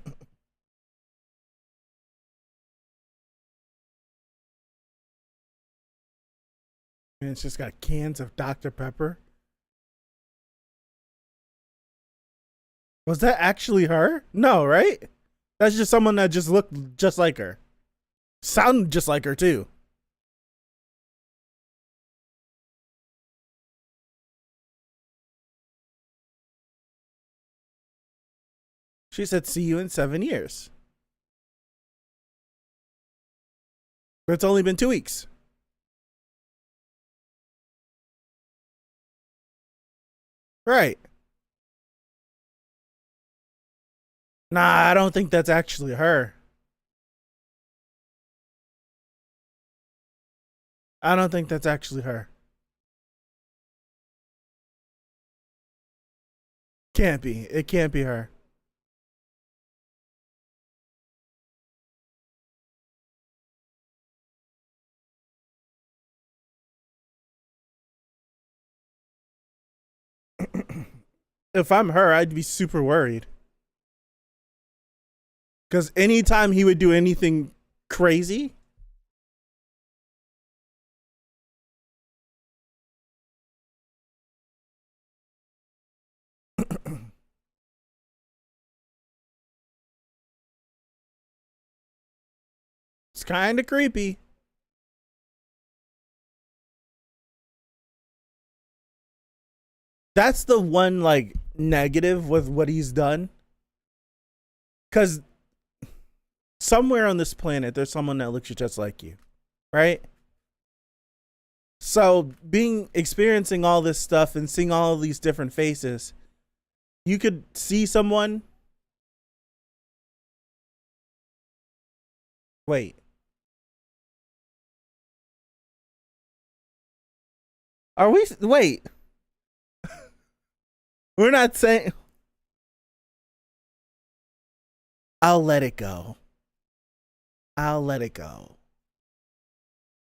[SPEAKER 1] it's just got cans of Dr. Pepper. Was that actually her? No, right? That's just someone that just looked just like her. Sounded just like her too. She said, "See you in 7 years." But it's only been 2 weeks. Right. Nah, I don't think that's actually her. I don't think that's actually her. Can't be. It can't be her. If I'm her, I'd be super worried. Because anytime he would do anything crazy, it's kind of creepy. That's the one like negative with what he's done. Because somewhere on this planet, there's someone that looks just like you, right? So being experiencing all this stuff and seeing all of these different faces, you could see someone. Wait, are we? Wait, we're not saying. I'll let it go. I'll let it go.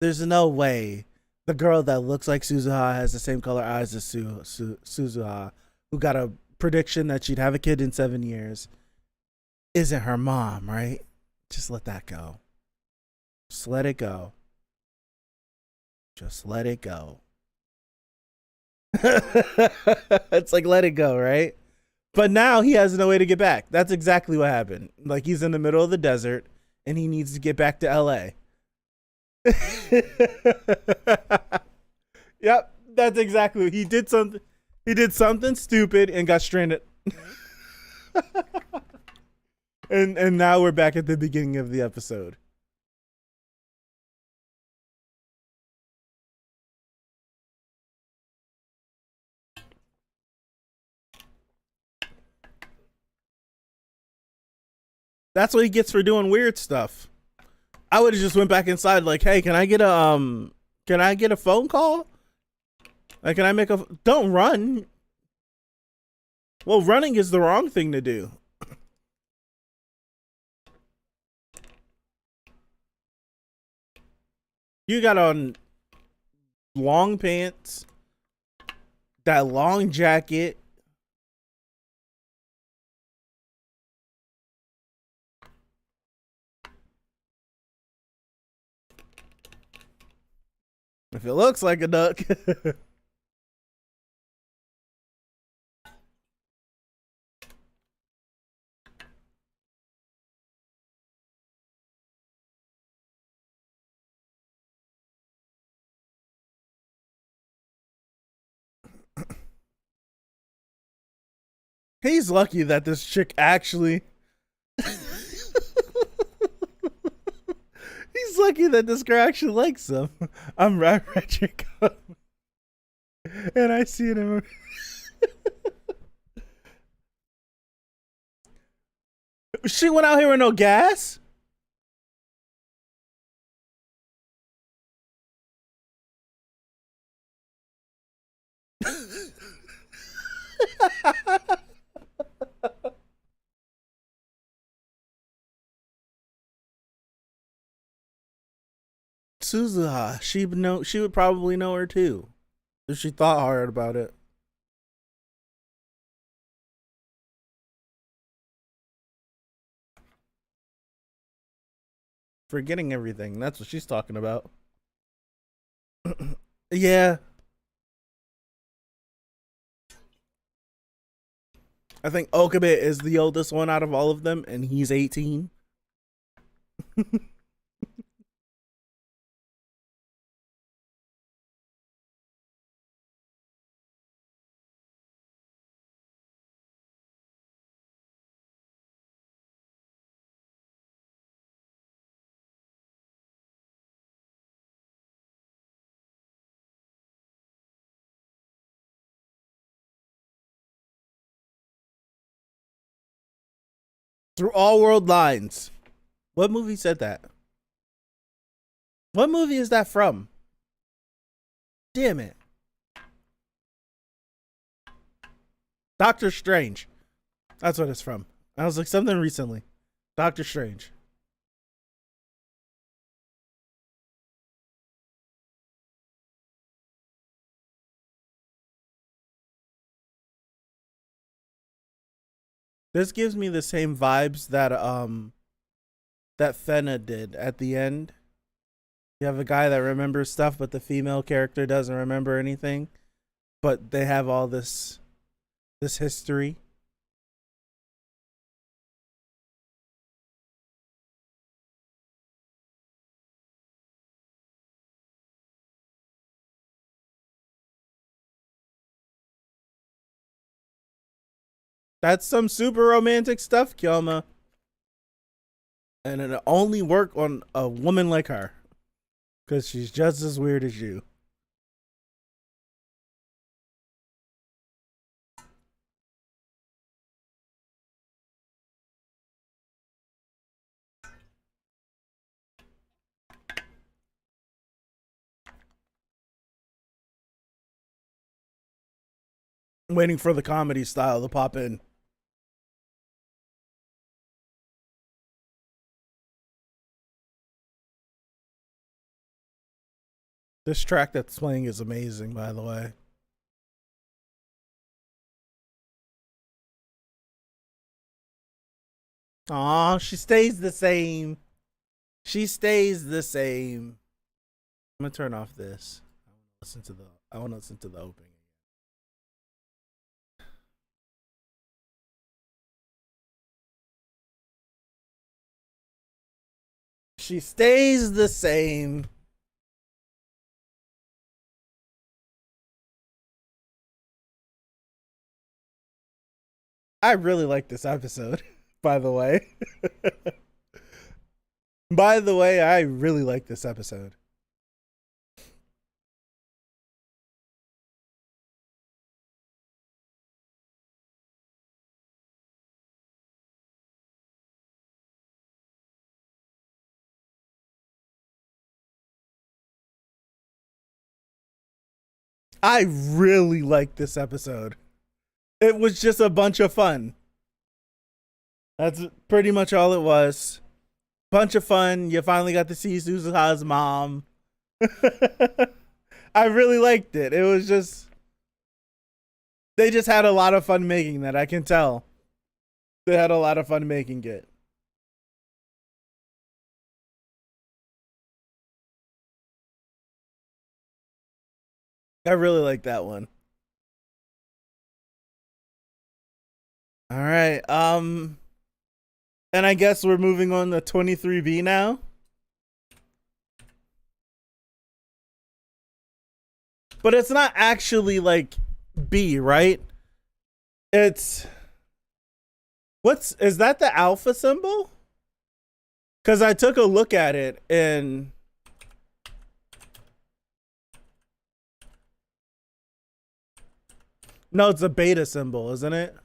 [SPEAKER 1] There's no way the girl that looks like Suzuha has the same color eyes as Suzuha, who got a prediction that she'd have a kid in 7 years, isn't her mom, right? Just let that go. Just let it go. Just let it go. It's like, let it go, right? But now he has no way to get back. That's exactly what happened. Like, he's in the middle of the desert and he needs to get back to LA. Yep, that's exactly. He did something. He did something stupid and got stranded. And now we're back at the beginning of the episode. That's what he gets for doing weird stuff. I would have just went back inside like, hey, can I get a phone call? Like, can I make a, don't run. Well, running is the wrong thing to do. You got on long pants, that long jacket. If it looks like a duck. He's lucky that this chick actually. He's lucky that this girl actually likes him. I'm Rodrigo. And I see it in. She went out here with no gas? Suzuha, she would probably know her too. If she thought hard about it. Forgetting everything. That's what she's talking about. Yeah. I think Okabe is the oldest one out of all of them, and he's 18. Through all world lines. What movie said that? What movie is that from? Damn it. Doctor Strange. That's what it's from. I was like, something recently. Doctor Strange. This gives me the same vibes that Fena did at the end. You have a guy that remembers stuff, but the female character doesn't remember anything. But they have all this history. That's some super romantic stuff, Kyoma. And it'll only work on a woman like her. Because she's just as weird as you. I'm waiting for the comedy style to pop in. This track that's playing is amazing, by the way. Aw, she stays the same. She stays the same. I'm gonna turn off this. I want to listen to the opening. She stays the same. I really like this episode, by the way. By the way, I really like this episode. I really liked this episode. It was just a bunch of fun. That's pretty much all it was. Bunch of fun. You finally got to see Suzuha's mom. I really liked it. It was just, they just had a lot of fun making that. I can tell. They had a lot of fun making it. I really like that one. All right. And I guess we're moving on to 23B now. But it's not actually like B, right? It's, is that the alpha symbol? Cuz I took a look at it and no, it's a beta symbol, isn't it?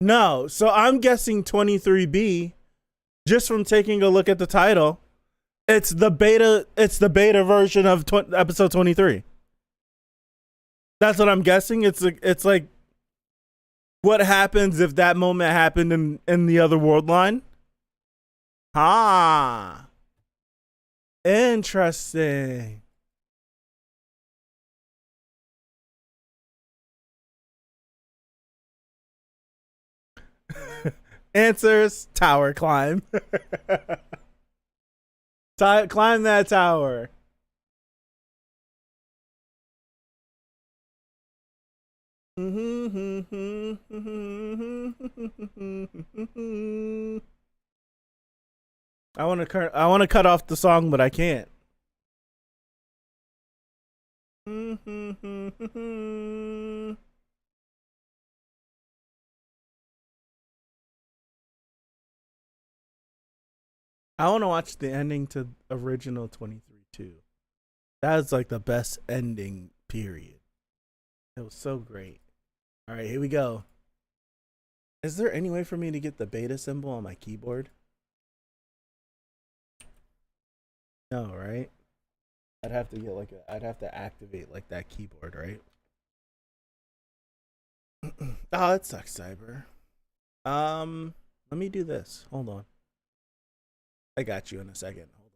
[SPEAKER 1] No, so I'm guessing 23B just from taking a look at the title. It's the beta version of episode 23. That's what I'm guessing. It's like what happens if that moment happened in the other world line? Ah. Interesting. Answers: tower climb. Climb that tower. I want to cut off the song, but I can't. I want to watch the ending to original 23 too. That was like the best ending, period. It was so great. All right, here we go. Is there any way for me to get the beta symbol on my keyboard? No, right? I'd have to get like I'd have to activate like that keyboard, right? Oh, that sucks, Cyber. Let me do this. Hold on. I got you in a second. Hold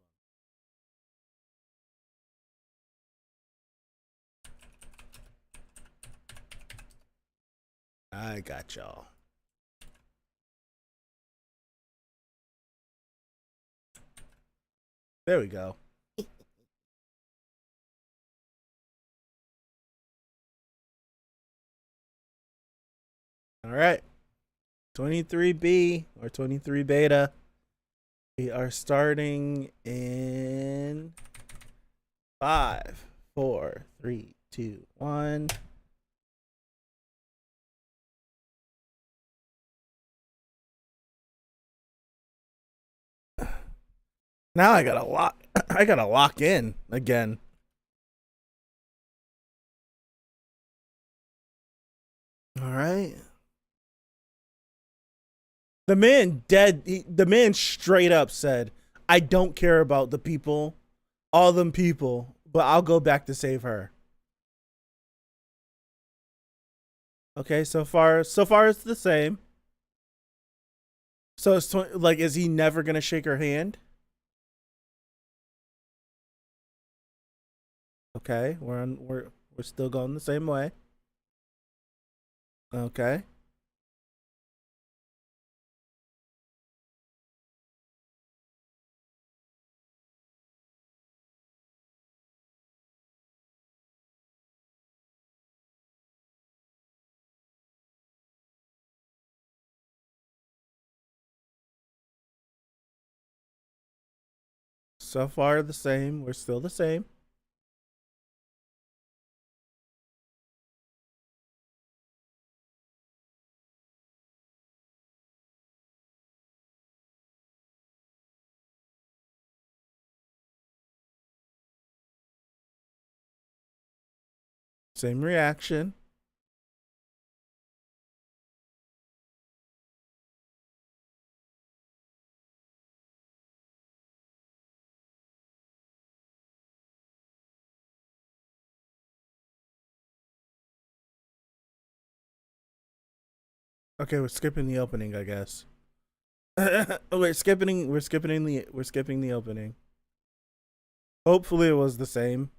[SPEAKER 1] on. I got y'all. There we go. All right. 23B or 23 beta. We are starting in 5, 4, 3, 2, 1. Now I gotta lock. I gotta lock in again. All right. The man the man straight up said, "I don't care about the people, all them people, but I'll go back to save her." Okay, so far it's the same. So it's like, is he never gonna shake her hand? Okay, we're still going the same way. Okay. So far the same. We're still the same. Same reaction. Okay, we're skipping the opening, I guess. Oh, we're skipping the opening. Hopefully it was the same.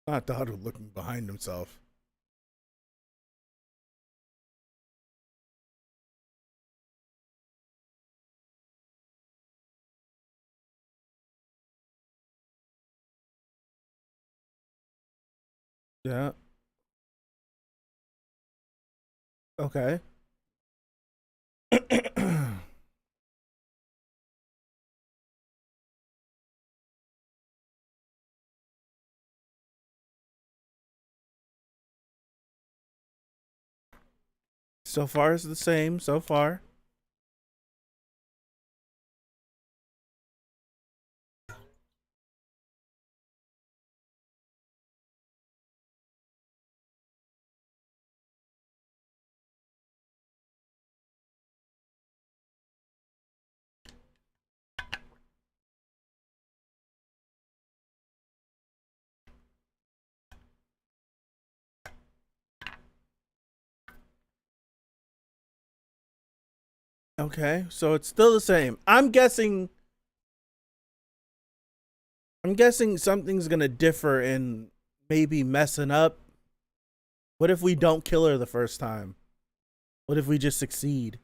[SPEAKER 1] Not Dotto looking behind himself. Yeah. Okay. So far it's the same. So far. Okay, so it's still the same. I'm guessing something's gonna differ in maybe messing up. What if we don't kill her the first time? What if we just succeed?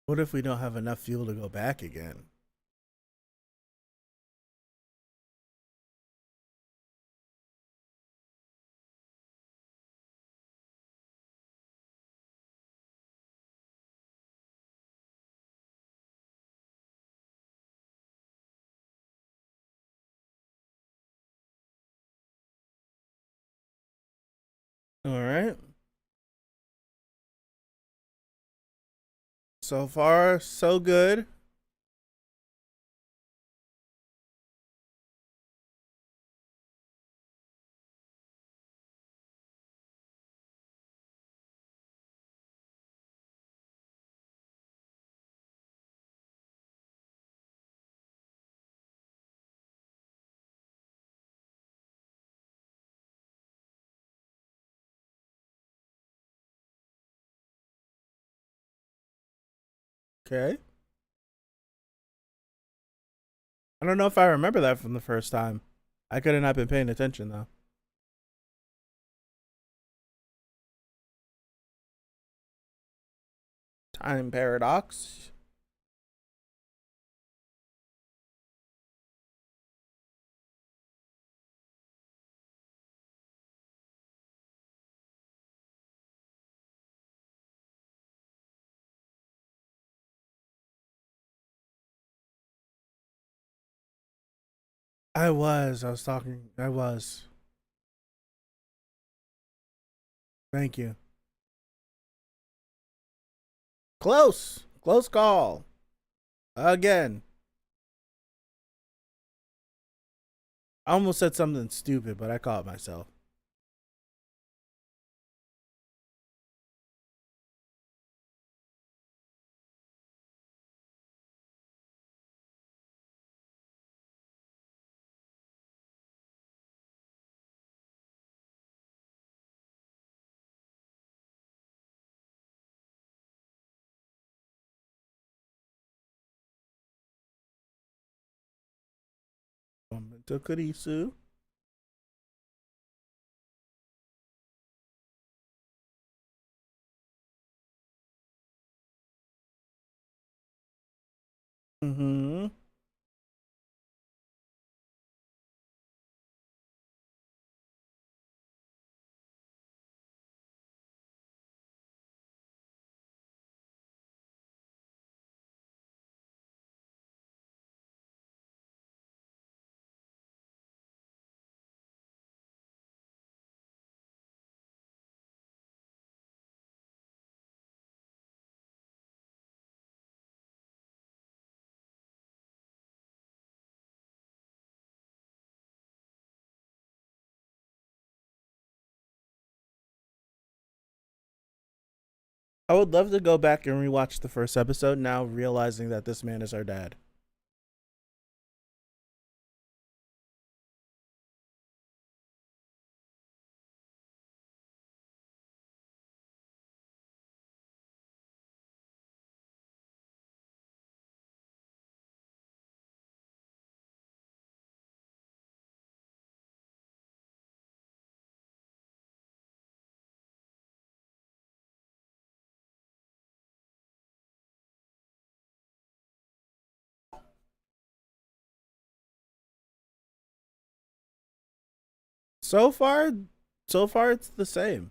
[SPEAKER 1] What if we don't have enough fuel to go back again? All right. So far, so good. Okay. I don't know if I remember that from the first time. I could have not been paying attention though. Time paradox. I was talking. I was. Thank you. Close. Close call. Again. I almost said something stupid, but I caught myself. To Kurisu. Mm-hmm. I would love to go back and rewatch the first episode now, realizing that this man is our dad. So far, so far it's the same.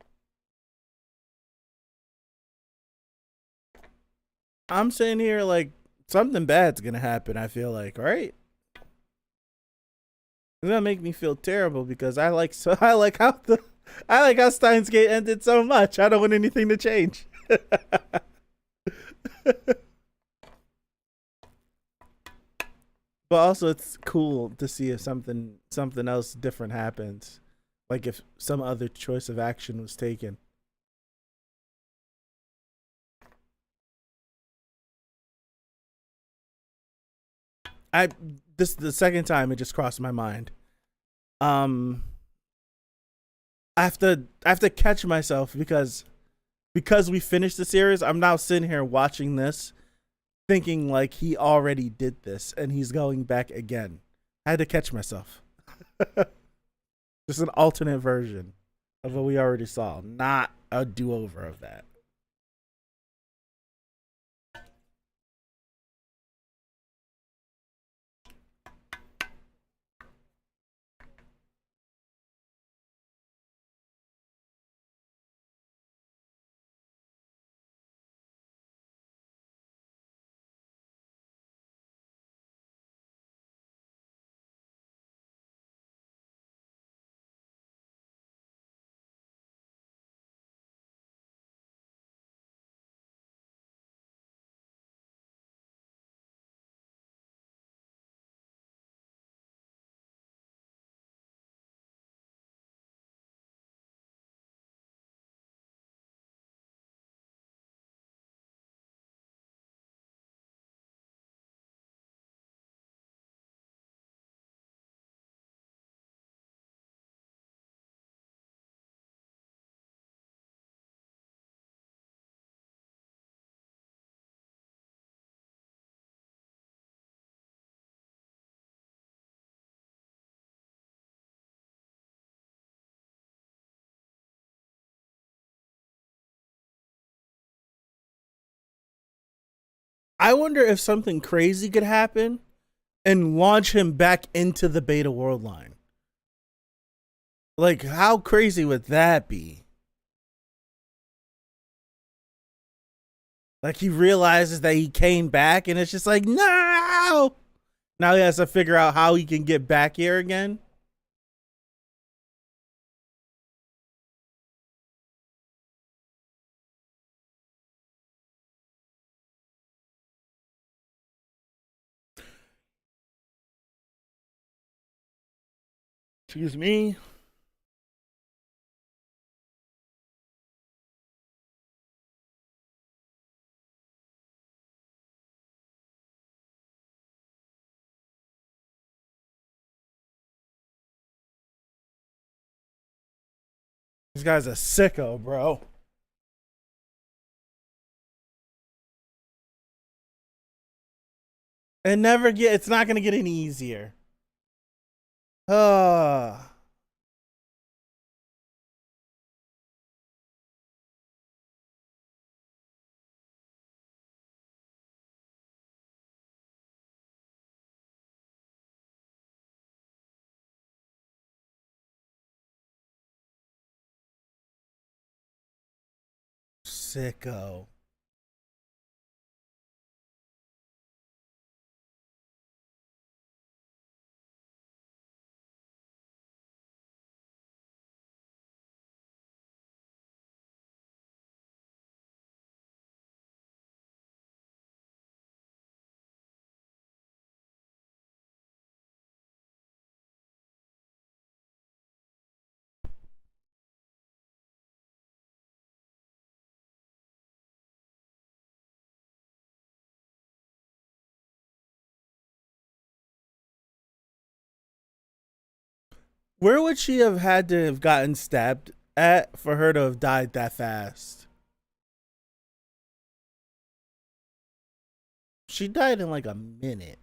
[SPEAKER 1] I'm sitting here like something bad's gonna happen. I feel like, right? It's gonna make me feel terrible because I like how the I like how Steins Gate ended so much. I don't want anything to change. But also, it's cool to see if something else different happens, like if some other choice of action was taken. I This is the second time it just crossed my mind. Um, I have to catch myself because we finished the series. I'm now sitting here watching this, thinking like he already did this and he's going back again. I had to catch myself. Just an alternate version of what we already saw, not a do over of that. I wonder if something crazy could happen and launch him back into the beta world line. Like, how crazy would that be? Like, he realizes that he came back, and it's just like, no! Now he has to figure out how he can get back here again. Excuse me. This guy's a sicko, bro. It's not gonna get any easier. Ah. Sicko. Where would she have had to have gotten stabbed at for her to have died that fast? She died in like a minute.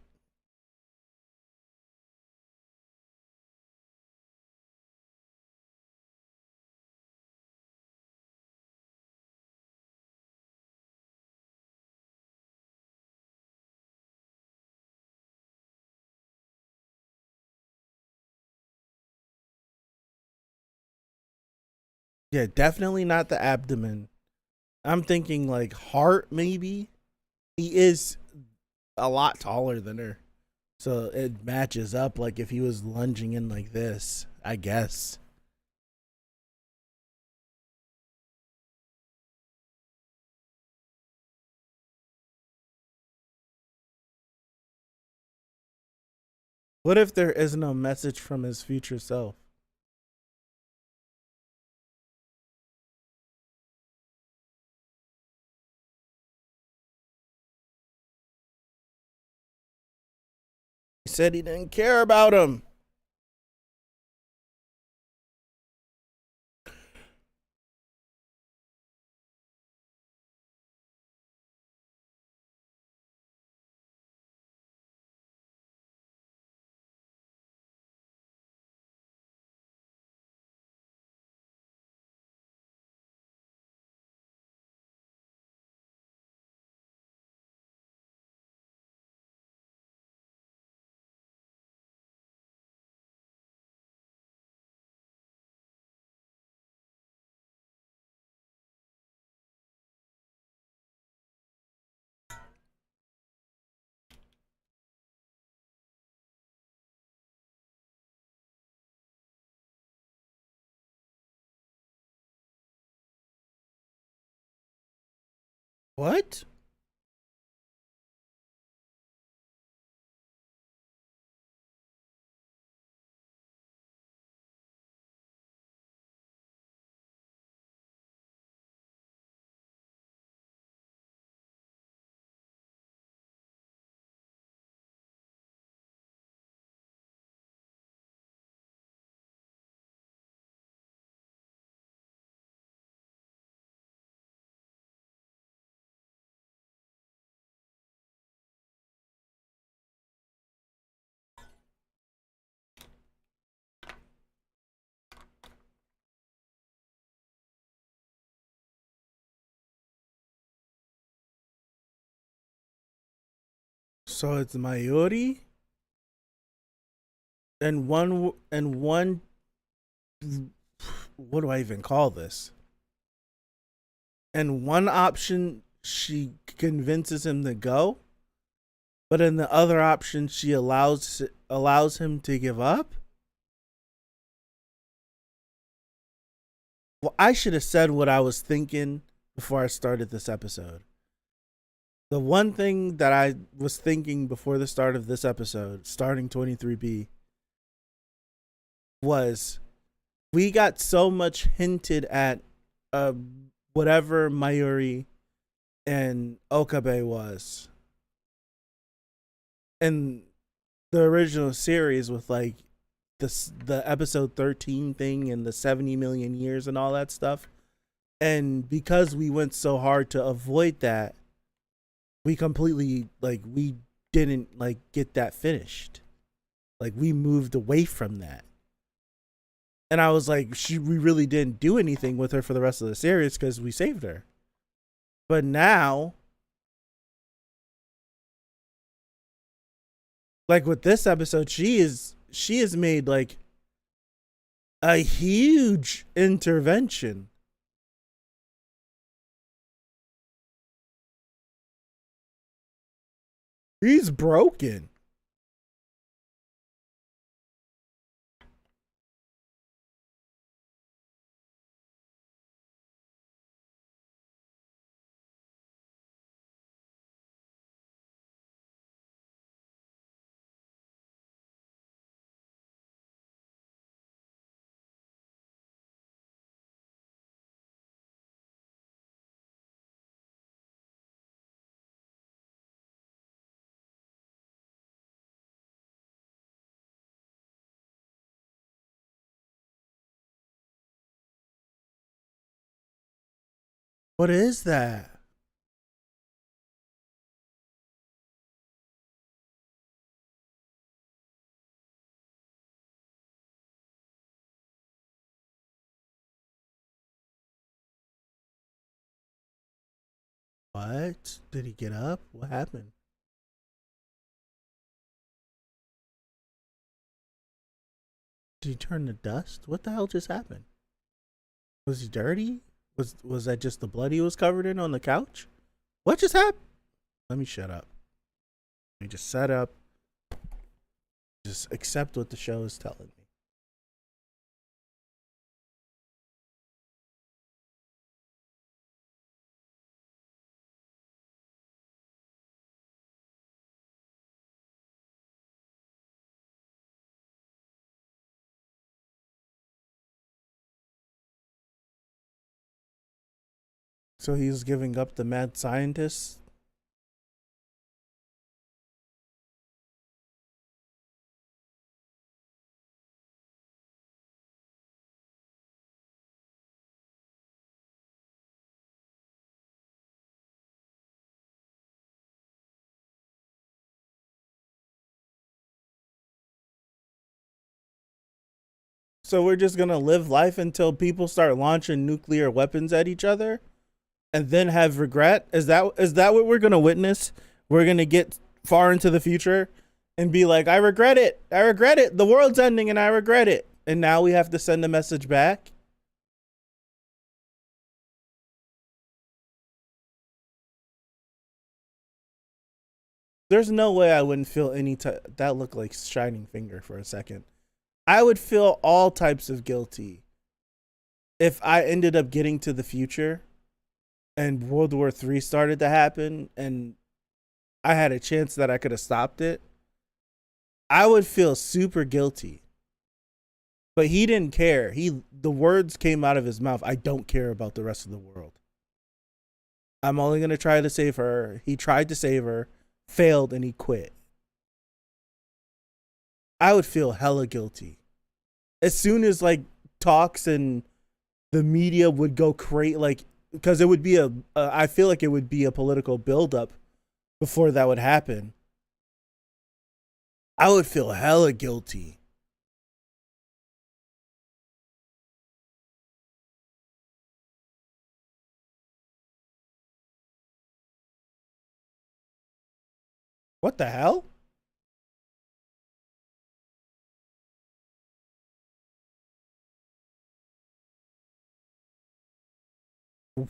[SPEAKER 1] Yeah, definitely not the abdomen. I'm thinking like heart, maybe. He is a lot taller than her. So it matches up like if he was lunging in like this, I guess. What if there isn't a message from his future self? He said he didn't care about him. What? So it's Mayuri and one. What do I even call this? And one option she convinces him to go, but in the other option she allows him to give up. Well, I should have said what I was thinking before I started this episode. The one thing that I was thinking before the start of this episode, starting 23B, was we got so much hinted at uh, whatever Mayuri and Okabe was in the original series with like the episode 13 thing and the 70 million years and all that stuff. And because we went so hard to avoid that, we completely like we didn't like get that finished. Like we moved away from that. And I was like, we really didn't do anything with her for the rest of the series because we saved her. But now, like with this episode, she has made like a huge intervention. He's broken. What is that? What? Did he get up? What happened? Did he turn to dust? What the hell just happened? Was he dirty? Was that just the blood he was covered in on the couch? What just happened? Let me shut up. Let me just shut up. Just accept what the show is telling me. So he's giving up the mad scientist. So we're just gonna live life until people start launching nuclear weapons at each other, and then have regret. Is that what we're gonna witness? We're gonna get far into the future and be like, I regret it. I regret it. The world's ending, and I regret it. And now we have to send a message back. There's no way I wouldn't feel that looked like Shining Finger for a second. I would feel all types of guilty if I ended up getting to the future and World War III started to happen and I had a chance that I could have stopped it. I would feel super guilty. But he didn't care. The words came out of his mouth. I don't care about the rest of the world. I'm only going to try to save her. He tried to save her, failed, and he quit. I would feel hella guilty. As soon as like talks and the media would go crazy, like, because it would be I feel like it would be a political buildup before that would happen. I would feel hella guilty. What the hell?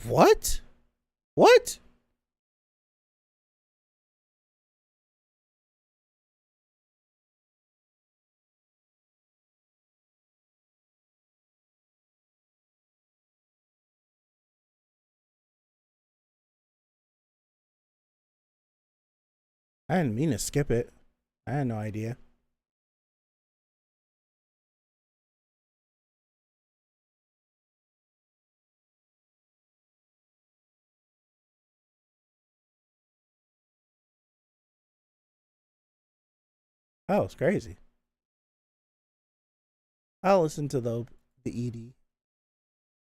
[SPEAKER 1] What? What? I didn't mean to skip it. I had no idea. Oh, it's crazy. I'll listen to the ED.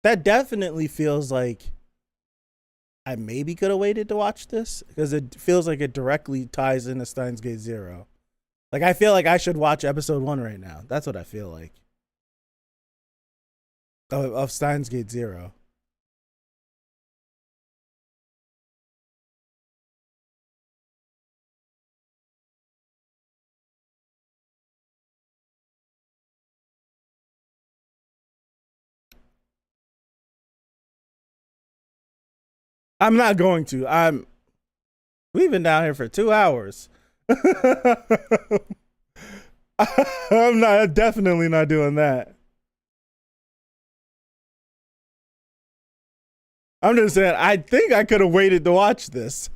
[SPEAKER 1] That definitely feels like I maybe could have waited to watch this because it feels like it directly ties into Steins Gate Zero. Like I feel like I should watch episode 1 right now. That's what I feel like. Of Steins Gate Zero. I'm not going to. We've been down here for 2 hours. I'm not definitely not doing that. I'm just saying I think I could have waited to watch this.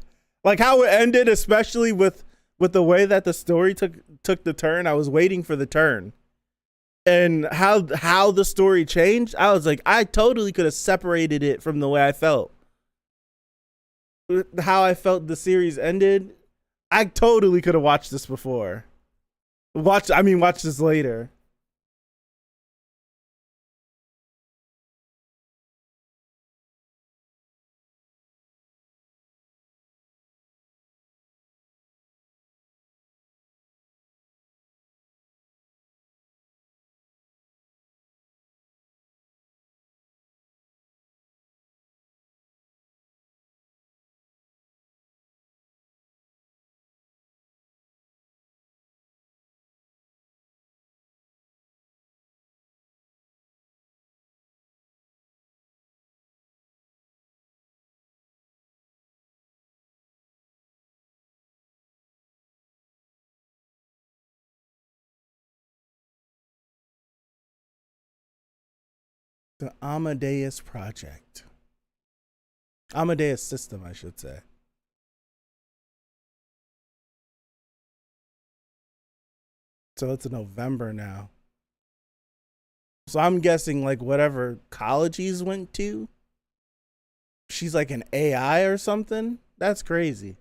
[SPEAKER 1] Like how it ended, especially with the way that the story took the turn. I was waiting for the turn. And how the story changed, I was like, I totally could have separated it from the way I felt. How I felt the series ended, I totally could have watched this before. Watch this later. The Amadeus Project. Amadeus System, I should say. So it's November now. So I'm guessing like whatever college he's went to, she's like an AI or something. That's crazy.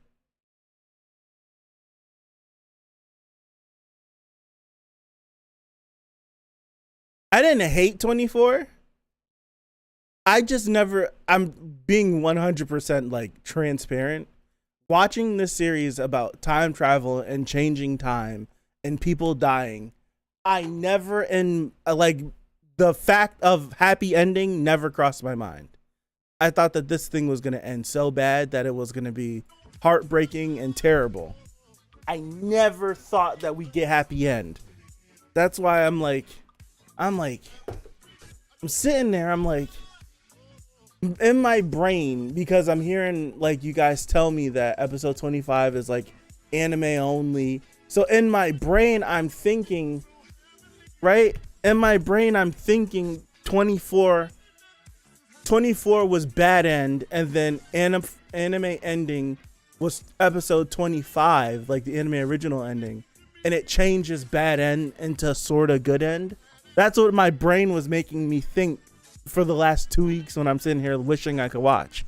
[SPEAKER 1] I didn't hate 24. I just never, I'm being 100% like transparent. Watching this series about time travel and changing time and people dying, I never, in like the fact of happy ending never crossed my mind. I thought that this thing was going to end so bad that it was going to be heartbreaking and terrible. I never thought that we'd get happy end. That's why I'm sitting there, I'm like, in my brain, because I'm hearing like you guys tell me that episode 25 is like anime only. So in my brain, I'm thinking, right? In my brain, I'm thinking 24 was bad end, and then anime ending was episode 25, like the anime original ending, and it changes bad end into sort of good end. That's what my brain was making me think for the last 2 weeks when I'm sitting here wishing I could watch.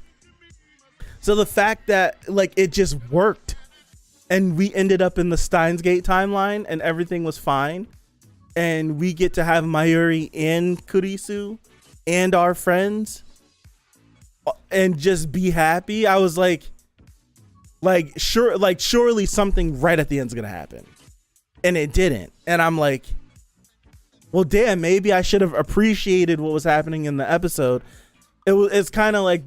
[SPEAKER 1] So the fact that like it just worked and we ended up in the Steins Gate timeline and everything was fine, and we get to have Mayuri and Kurisu and our friends and just be happy. I was surely something right at the end's gonna happen, and it didn't. And I'm like, well, damn, maybe I should have appreciated what was happening in the episode. It's kind of like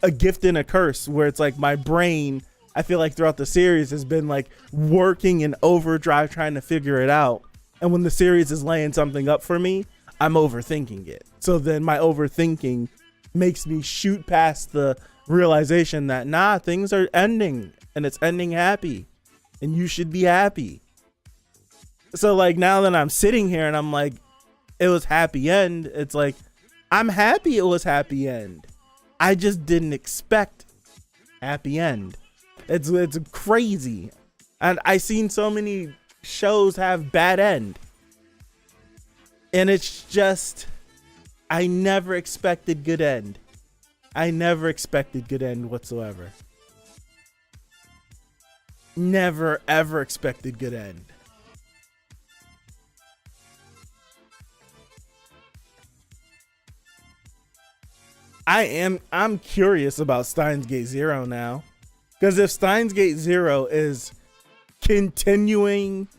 [SPEAKER 1] a gift and a curse, where it's like my brain, I feel like throughout the series has been like working in overdrive trying to figure it out. And when the series is laying something up for me, I'm overthinking it. So then my overthinking makes me shoot past the realization that, nah, things are ending and it's ending happy and you should be happy. So like now that I'm sitting here and I'm like, it was happy end, it's like, I'm happy it was happy end. I just didn't expect happy end. It's crazy. And I seen so many shows have bad end. And it's just, I never expected good end. I never expected good end whatsoever. Never ever expected good end. I'm curious about Steins Gate Zero now. Because if Steins Gate Zero is continuing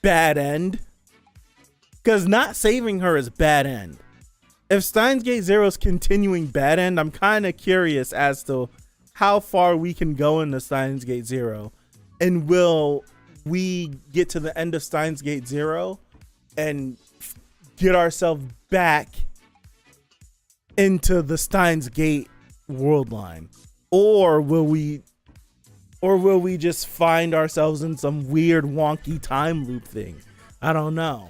[SPEAKER 1] bad end, because not saving her is bad end. If Steins Gate Zero is continuing bad end, I'm kind of curious as to how far we can go into Steins Gate Zero. And will we get to the end of Steins Gate Zero and get ourselves back into the Steins Gate world line? Or will we just find ourselves in some weird wonky time loop thing? I don't know.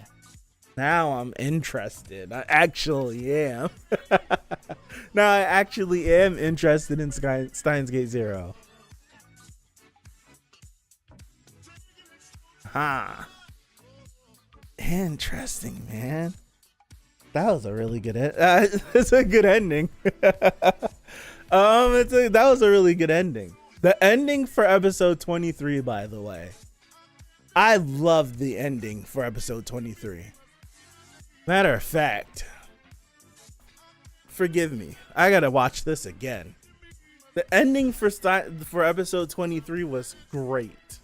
[SPEAKER 1] Now I'm interested. I actually am. Now I actually am interested in Steins Gate Zero. Interesting, man. That was a really good it's a good ending. That was a really good ending. The ending for episode 23, by the way. I loved the ending for episode 23. Matter of fact, forgive me, I gotta watch this again. The ending for episode 23 was great.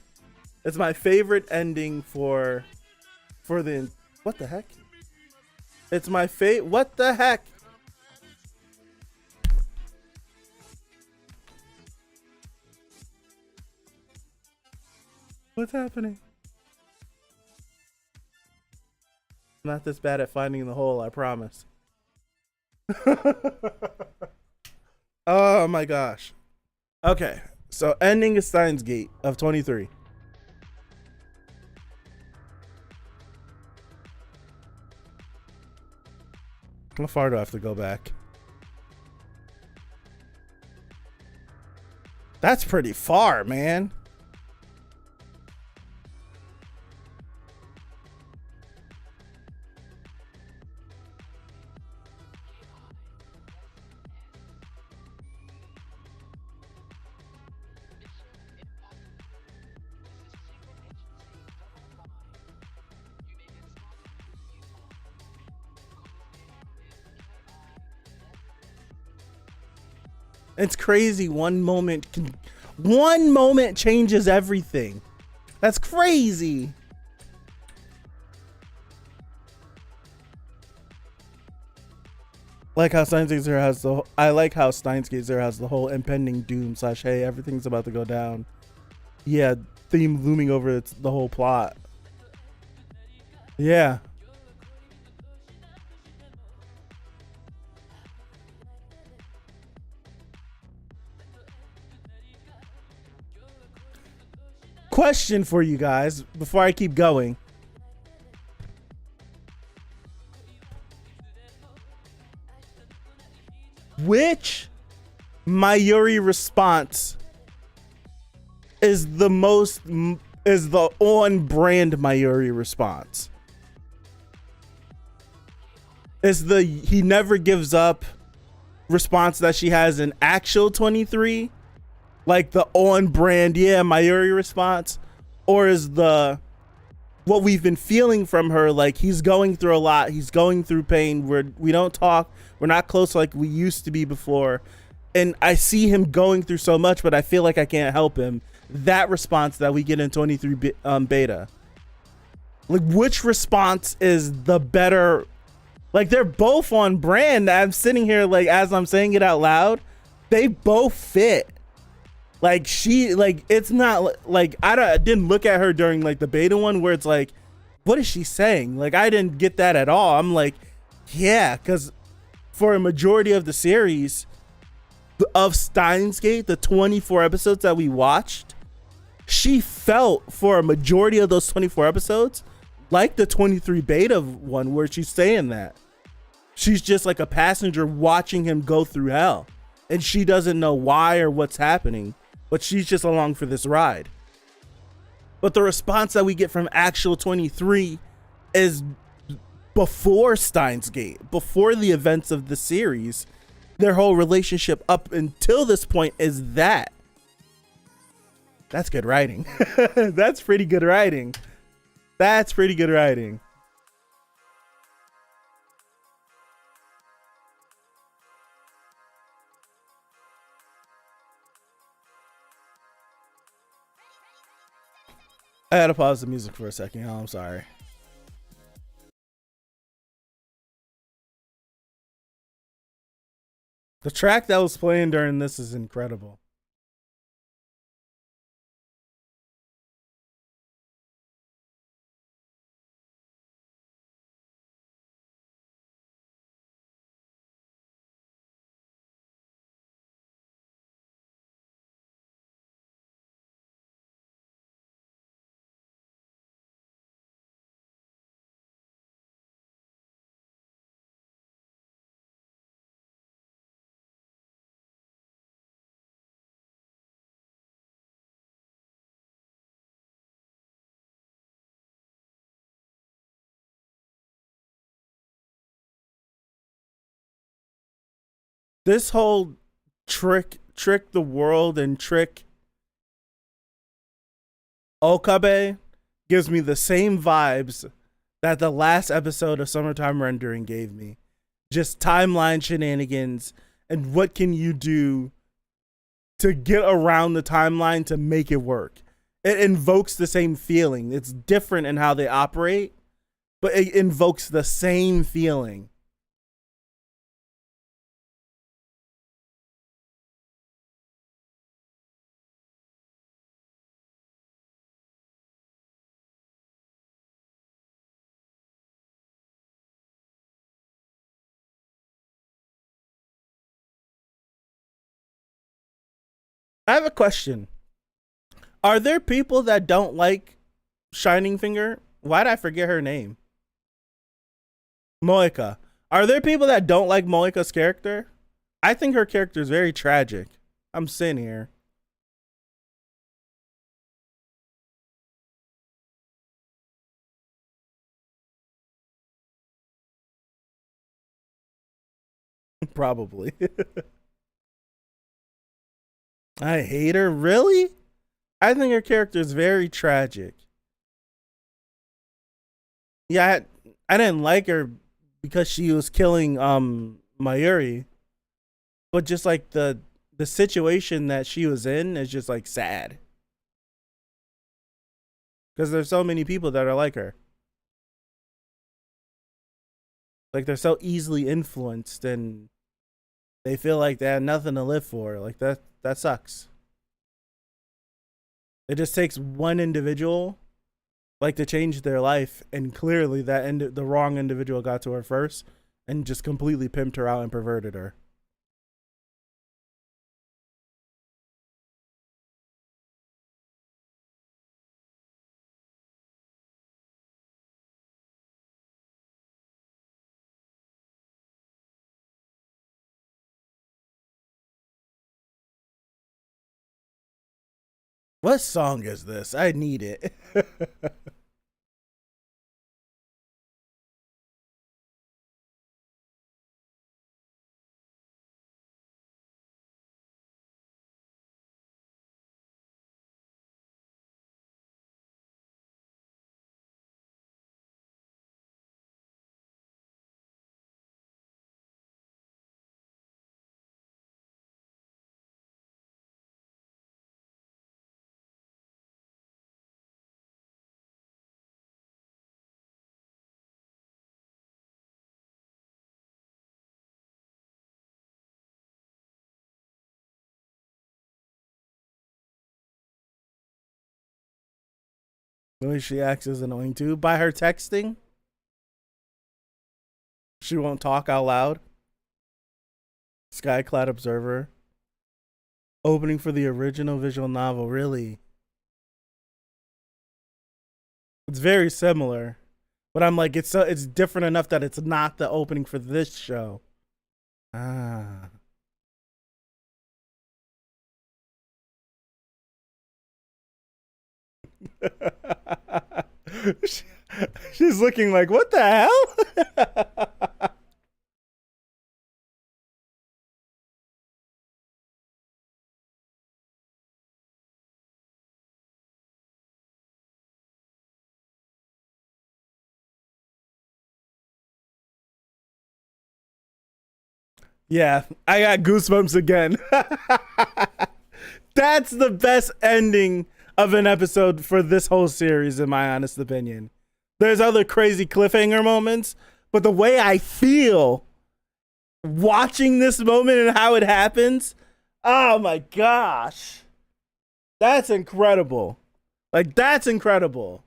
[SPEAKER 1] It's my favorite ending for the, what the heck? It's my what the heck? What's happening? I'm not this bad at finding the hole, I promise. Oh my gosh. Okay, so ending of Steins Gate of 23. How far do I have to go back? That's pretty far, man. It's crazy. One moment changes everything. That's crazy. Like how Steins Gate Zero has the. I like how Steins Gate Zero has the whole impending doom / hey, everything's about to go down. Yeah, theme looming over the whole plot. Yeah. Question for you guys before I keep going. Which Mayuri response is the on-brand Mayuri response? Is the he never gives up response that she has in actual 23? Like the on-brand, yeah, Mayuri response? Or is the what we've been feeling from her, like he's going through a lot, he's going through pain, we don't talk, we're not close like we used to be before, and I see him going through so much, but I feel like I can't help him. That response that we get in 23 beta. Like, which response is the better? Like, they're both on brand. I'm sitting here, like, as I'm saying it out loud, they both fit. Like, she, like, it's not, like, I didn't look at her during, like, the beta one where it's like, what is she saying? Like, I didn't get that at all. I'm like, yeah, because for a majority of the series of Steins Gate, the 24 episodes that we watched, she felt for a majority of those 24 episodes like the 23 beta one where she's saying that. She's just like a passenger watching him go through hell. And she doesn't know why or what's happening, but she's just along for this ride. But the response that we get from actual 23 is before Steins Gate, before the events of the series. Their whole relationship up until this point is that. That's good writing. That's pretty good writing. That's pretty good writing. I had to pause the music for a second. Oh, I'm sorry. The track that was playing during this is incredible. This whole trick the world and trick Okabe gives me the same vibes that the last episode of Summertime Rendering gave me. Just timeline shenanigans and what can you do to get around the timeline to make it work. It invokes the same feeling. It's different in how they operate, but it invokes the same feeling. I have a question. Are there people that don't like Shining Finger? Why did I forget her name? Moeka. Are there people that don't like Moika's character? I think her character is very tragic. I'm sitting here. Probably. I hate her. Really? I think her character is very tragic. Yeah, I didn't like her because she was killing Mayuri, but just like the situation that she was in is just like sad because there's so many people that are like her. Like they're so easily influenced and they feel like they have nothing to live for. Like that sucks. It just takes one individual like to change their life, and clearly the wrong individual got to her first and just completely pimped her out and perverted her. What song is this? I need it. The way she acts is annoying too. By her texting, she won't talk out loud. Skycloud Observer. Opening for the original visual novel, really. It's very similar. But I'm like, it's different enough that it's not the opening for this show. Ah. She's looking like, what the hell? Yeah, I got goosebumps again. That's the best ending of an episode for this whole series, in my honest opinion. There's other crazy cliffhanger moments, but the way I feel watching this moment and how it happens, oh my gosh. That's incredible. Like, that's incredible.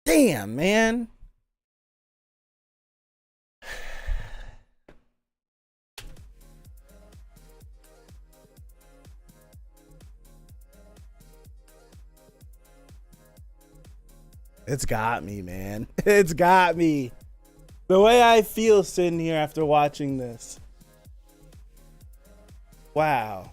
[SPEAKER 1] Damn, man. It's got me, man. It's got me. The way I feel sitting here after watching this. Wow.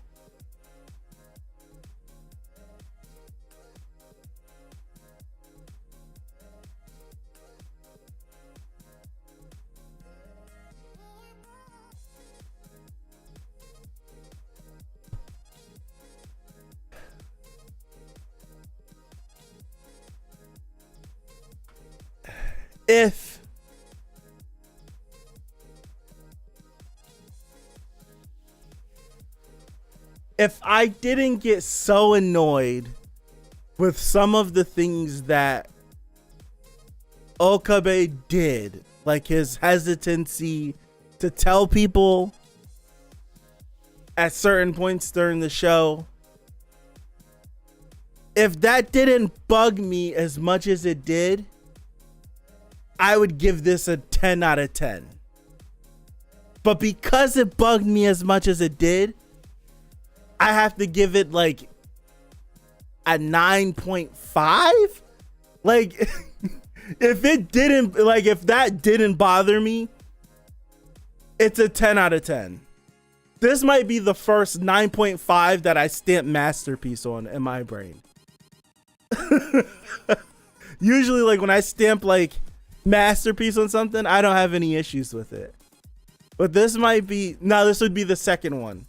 [SPEAKER 1] If I didn't get so annoyed with some of the things that Okabe did, like his hesitancy to tell people at certain points during the show if that didn't bug me as much as it did, I would give this a 10 out of 10. But because it bugged me as much as it did, I have to give it like a 9.5. Like, if that didn't bother me, it's a 10 out of 10. This might be the first 9.5 that I stamp masterpiece on in my brain. Usually, like, when I stamp like masterpiece on something, I don't have any issues with it. But this would be the second one.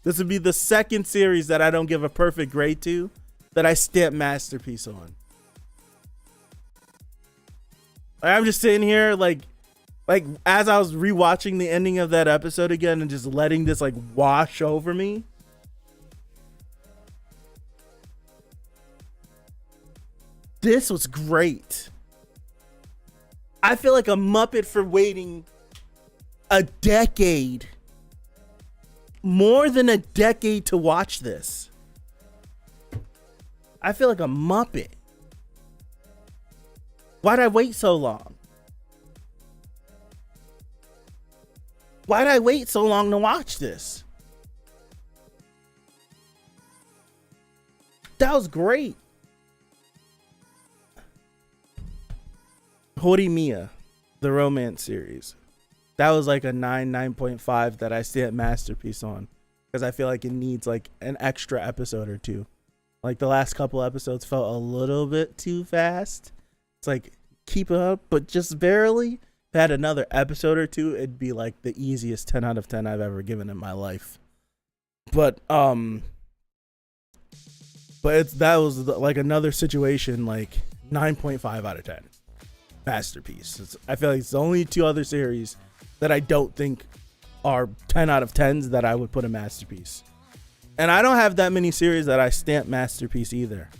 [SPEAKER 1] This would be the second series that I don't give a perfect grade to, that I stamp masterpiece on. I'm just sitting here like as I was rewatching the ending of that episode again and just letting this like wash over me. This was great. I feel like a Muppet for waiting a decade, more than a decade, to watch this. I feel like a Muppet. Why'd I wait so long? Why'd I wait so long to watch this? That was great. Horimiya, the romance series. That was like a 9.5 that I stamp masterpiece on, because I feel like it needs like an extra episode or two. Like the last couple episodes felt a little bit too fast. It's like, keep it up, but just barely. If I had another episode or two, it'd be like the easiest 10 out of 10 I've ever given in my life. But that was like another situation, like 9.5 out of 10. Masterpiece. I feel like it's the only two other series that I don't think are 10 out of 10s that I would put a masterpiece. And I don't have that many series that I stamp masterpiece either.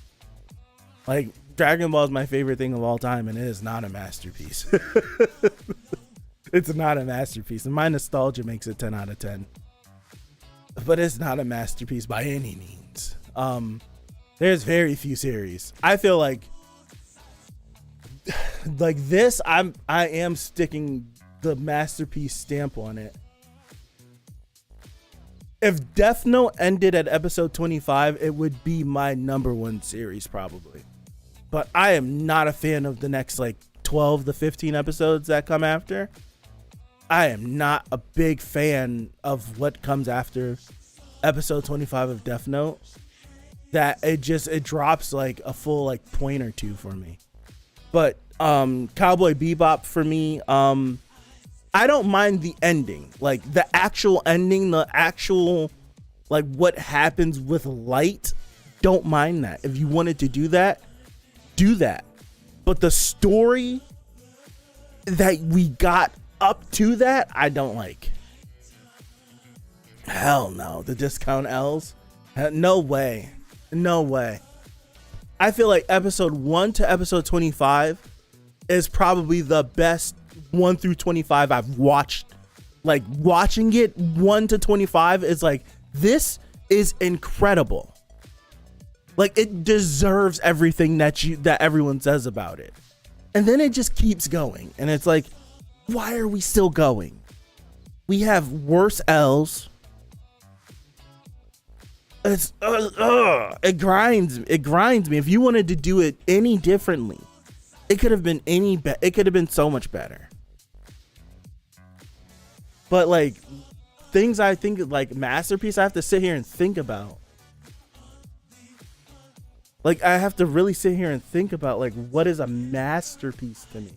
[SPEAKER 1] Like, Dragon Ball is my favorite thing of all time, and it is not a masterpiece. It's not a masterpiece, and my nostalgia makes it 10 out of 10. But it's not a masterpiece by any means. There's very few series. I feel like this, I am sticking the masterpiece stamp on it. If Death Note ended at episode 25, it would be my number one series probably. But I am not a fan of the next like 12 to 15 episodes that come after. I am not a big fan of what comes after episode 25 of Death Note. That it drops like a full like point or two for me. But Cowboy Bebop for me, I don't mind the ending, like the actual ending, the actual like what happens with Light. Don't mind that. If you wanted to do that, do that. But the story that we got up to that, I don't like. Hell no. The discount L's? No way. No way. I feel like episode 1 to episode 25 is probably the best 1 through 25 I've watched. Like, watching it 1 to 25 is like, this is incredible. Like, it deserves everything that everyone says about it. And then it just keeps going. And it's like, why are we still going? We have worse L's. It's it grinds me. If you wanted to do it any differently, it could have been it could have been so much better. But like things I think like masterpiece, I have to sit here and think about. Like I have to really sit here and think about like what is a masterpiece to me.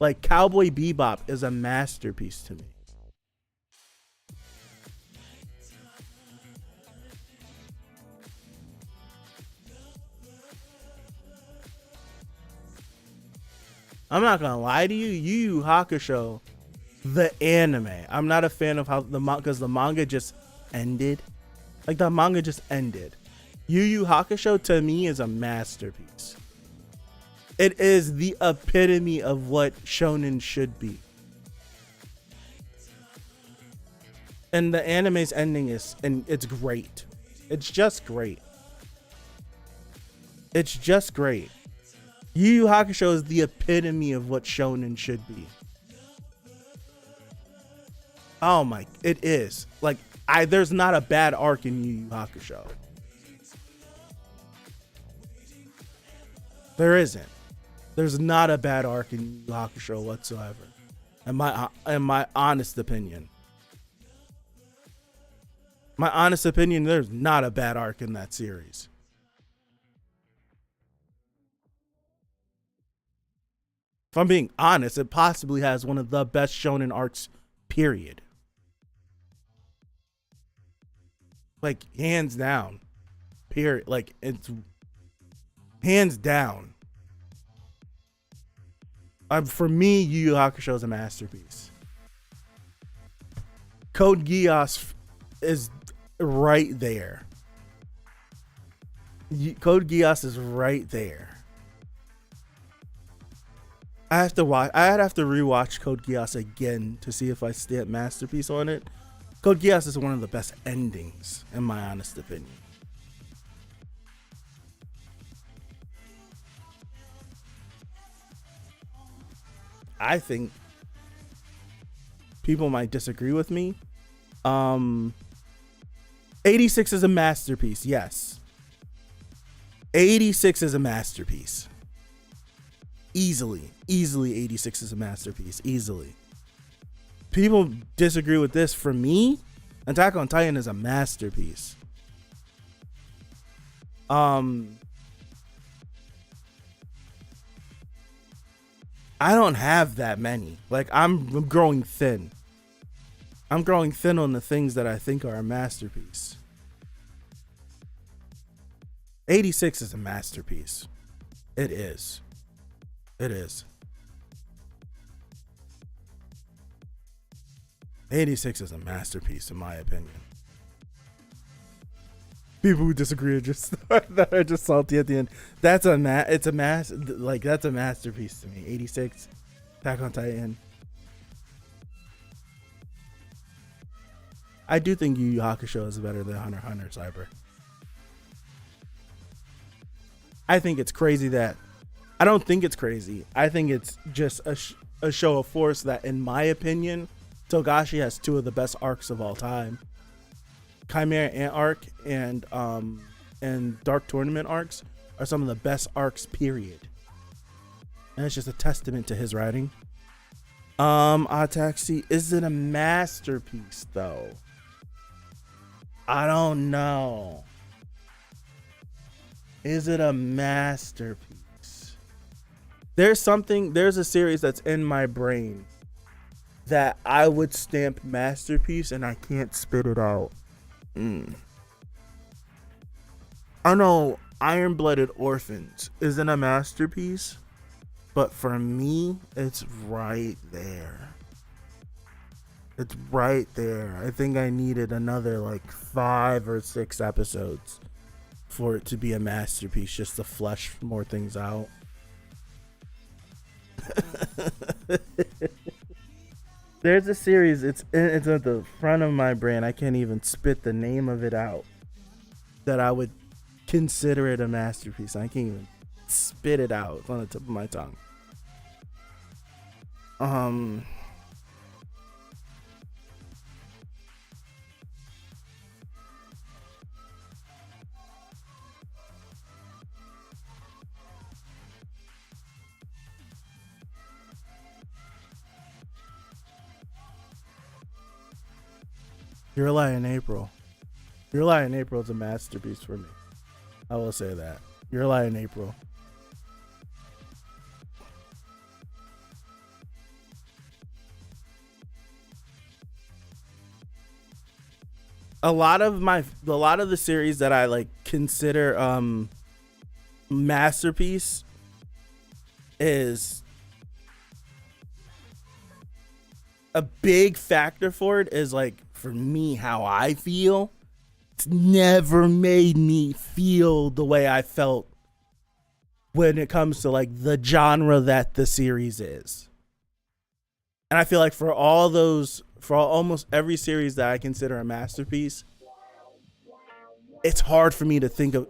[SPEAKER 1] Like Cowboy Bebop is a masterpiece to me. I'm not gonna lie to you, Yu Yu Hakusho, the anime. I'm not a fan of how because the manga just ended. Like the manga just ended. Yu Yu Hakusho to me is a masterpiece. It is the epitome of what shonen should be. And the anime's ending and it's great. It's just great. It's just great. Yu Yu Hakusho is the epitome of what shonen should be. Oh my, it is. Like, there's not a bad arc in Yu Yu Hakusho. There isn't. There's not a bad arc in Yu Yu Hakusho whatsoever. In my honest opinion. My honest opinion, there's not a bad arc in that series. If I'm being honest, it possibly has one of the best shonen arcs, period. Like, hands down. Period. Like, it's hands down. For me, Yu Yu Hakusho is a masterpiece. Code Geass is right there. Code Geass is right there. I'd have to rewatch Code Geass again to see if I stamp masterpiece on it. Code Geass is one of the best endings, in my honest opinion. I think people might disagree with me. 86 is a masterpiece, yes. 86 is a masterpiece. Easily 86 is a masterpiece. Easily. People disagree with this. For me, Attack on Titan is a masterpiece. I don't have that many. Like, I'm growing thin. I'm growing thin on the things that I think are a masterpiece. 86 is a masterpiece. It is. It is. 86 is a masterpiece, in my opinion. People who disagree are just that are just salty at the end. That's a that's a masterpiece to me. 86, Attack on Titan. I do think Yu Yu Hakusho is better than Hunter x Hunter, Cyber. I think it's crazy that I don't think it's crazy. I think it's just a show of force that, in my opinion, Togashi has two of the best arcs of all time. Chimera Ant arc and Dark Tournament arcs are some of the best arcs, period. And it's just a testament to his writing. Ataxi, is it a masterpiece though? I don't know. Is it a masterpiece? There's a series that's in my brain that I would stamp masterpiece and I can't spit it out. I know Iron-Blooded Orphans isn't a masterpiece, but for me, it's right there. It's right there. I think I needed another like 5 or 6 episodes for it to be a masterpiece, just to flesh more things out. There's a series, it's at the front of my brain, I can't even spit the name of it out, that I would consider it a masterpiece. I can't even spit it out. It's on the tip of my tongue. Your Lie in April. Your Lie in April is a masterpiece for me. I will say that. Your Lie in April. A lot of the series that I like consider masterpiece is a big factor for it is like, for me, how I feel. It's never made me feel the way I felt when it comes to like the genre that the series is. And I feel like for almost every series that I consider a masterpiece, it's hard for me to think of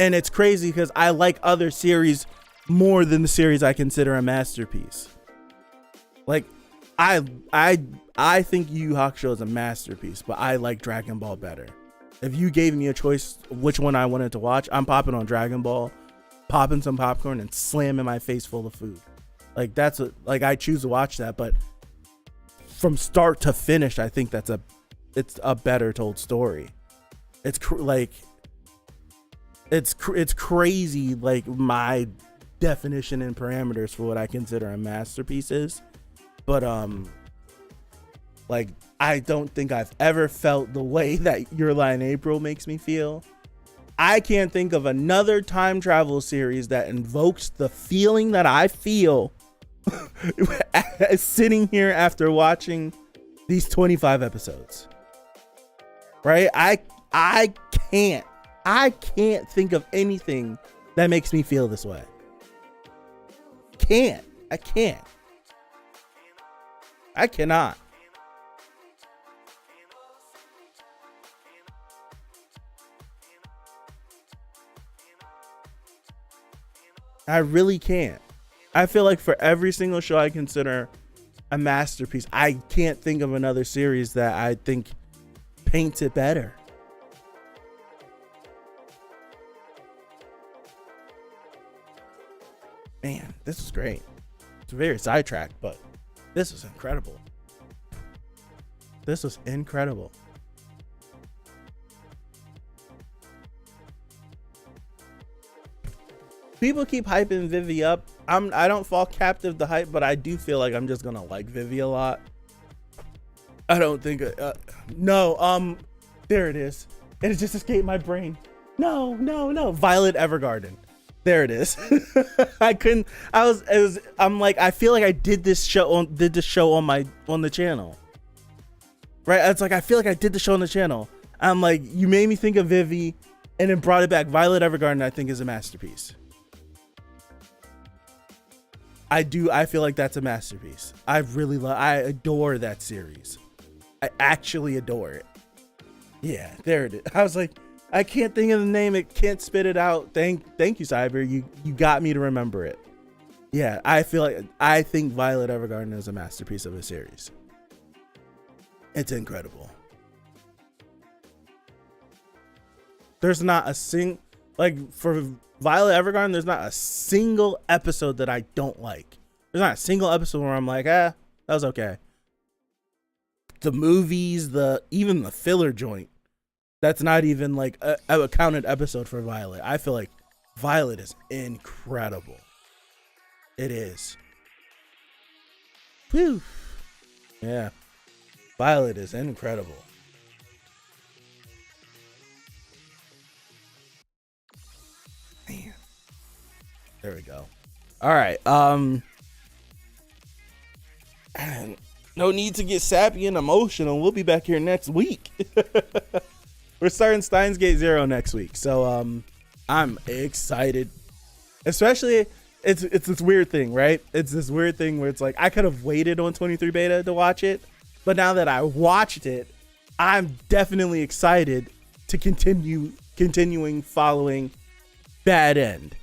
[SPEAKER 1] And it's crazy because I like other series more than the series I consider a masterpiece. Like, I think Yu Yu Hakusho is a masterpiece, but I like Dragon Ball better. If you gave me a choice of which one I wanted to watch, I'm popping on Dragon Ball, popping some popcorn and slamming my face full of food. Like, that's what, like, I choose to watch that, but from start to finish, I think it's a better told story. It's it's crazy, like, my definition and parameters for what I consider a masterpiece is. But like, I don't think I've ever felt the way that Your Lie in April makes me feel. I can't think of another time travel series that invokes the feeling that I feel sitting here after watching these 25 episodes. Right? I can't think of anything that makes me feel this way. I cannot. I really can't. I feel like for every single show I consider a masterpiece, I can't think of another series that I think paints it better. Man, this is great. It's very sidetracked, but this is incredible. This was incredible. People keep hyping Vivi up. I don't fall captive to hype, but I do feel like I'm just gonna like Vivi a lot. I don't think no, there it is. It just escaped my brain. No. Violet Evergarden. There it is. I'm like, I feel like I did this show on the channel. Right? It's like, I feel like I did the show on the channel. I'm like, you made me think of Vivi and then brought it back. Violet Evergarden, I think, is a masterpiece. I feel like that's a masterpiece. I adore that series. I actually adore it. Yeah, there it is. I was like, I can't think of the name. It can't spit it out. Thank you, Cyber. You got me to remember it. Yeah, I think Violet Evergarden is a masterpiece of a series. It's incredible. There's not a for Violet Evergarden, there's not a single episode that I don't like. There's not a single episode where I'm like, that was okay. The movies, even the filler joint, that's not even like a counted episode for Violet. I feel like Violet is incredible. It is. Whew. Yeah. Violet is incredible. Man. There we go. All right. No need to get sappy and emotional. We'll be back here next week. We're starting Steins Gate 0 next week. So I'm excited. Especially it's this weird thing, right? It's this weird thing where it's like I could have waited on 23 beta to watch it, but now that I watched it, I'm definitely excited to continuing following Bad End.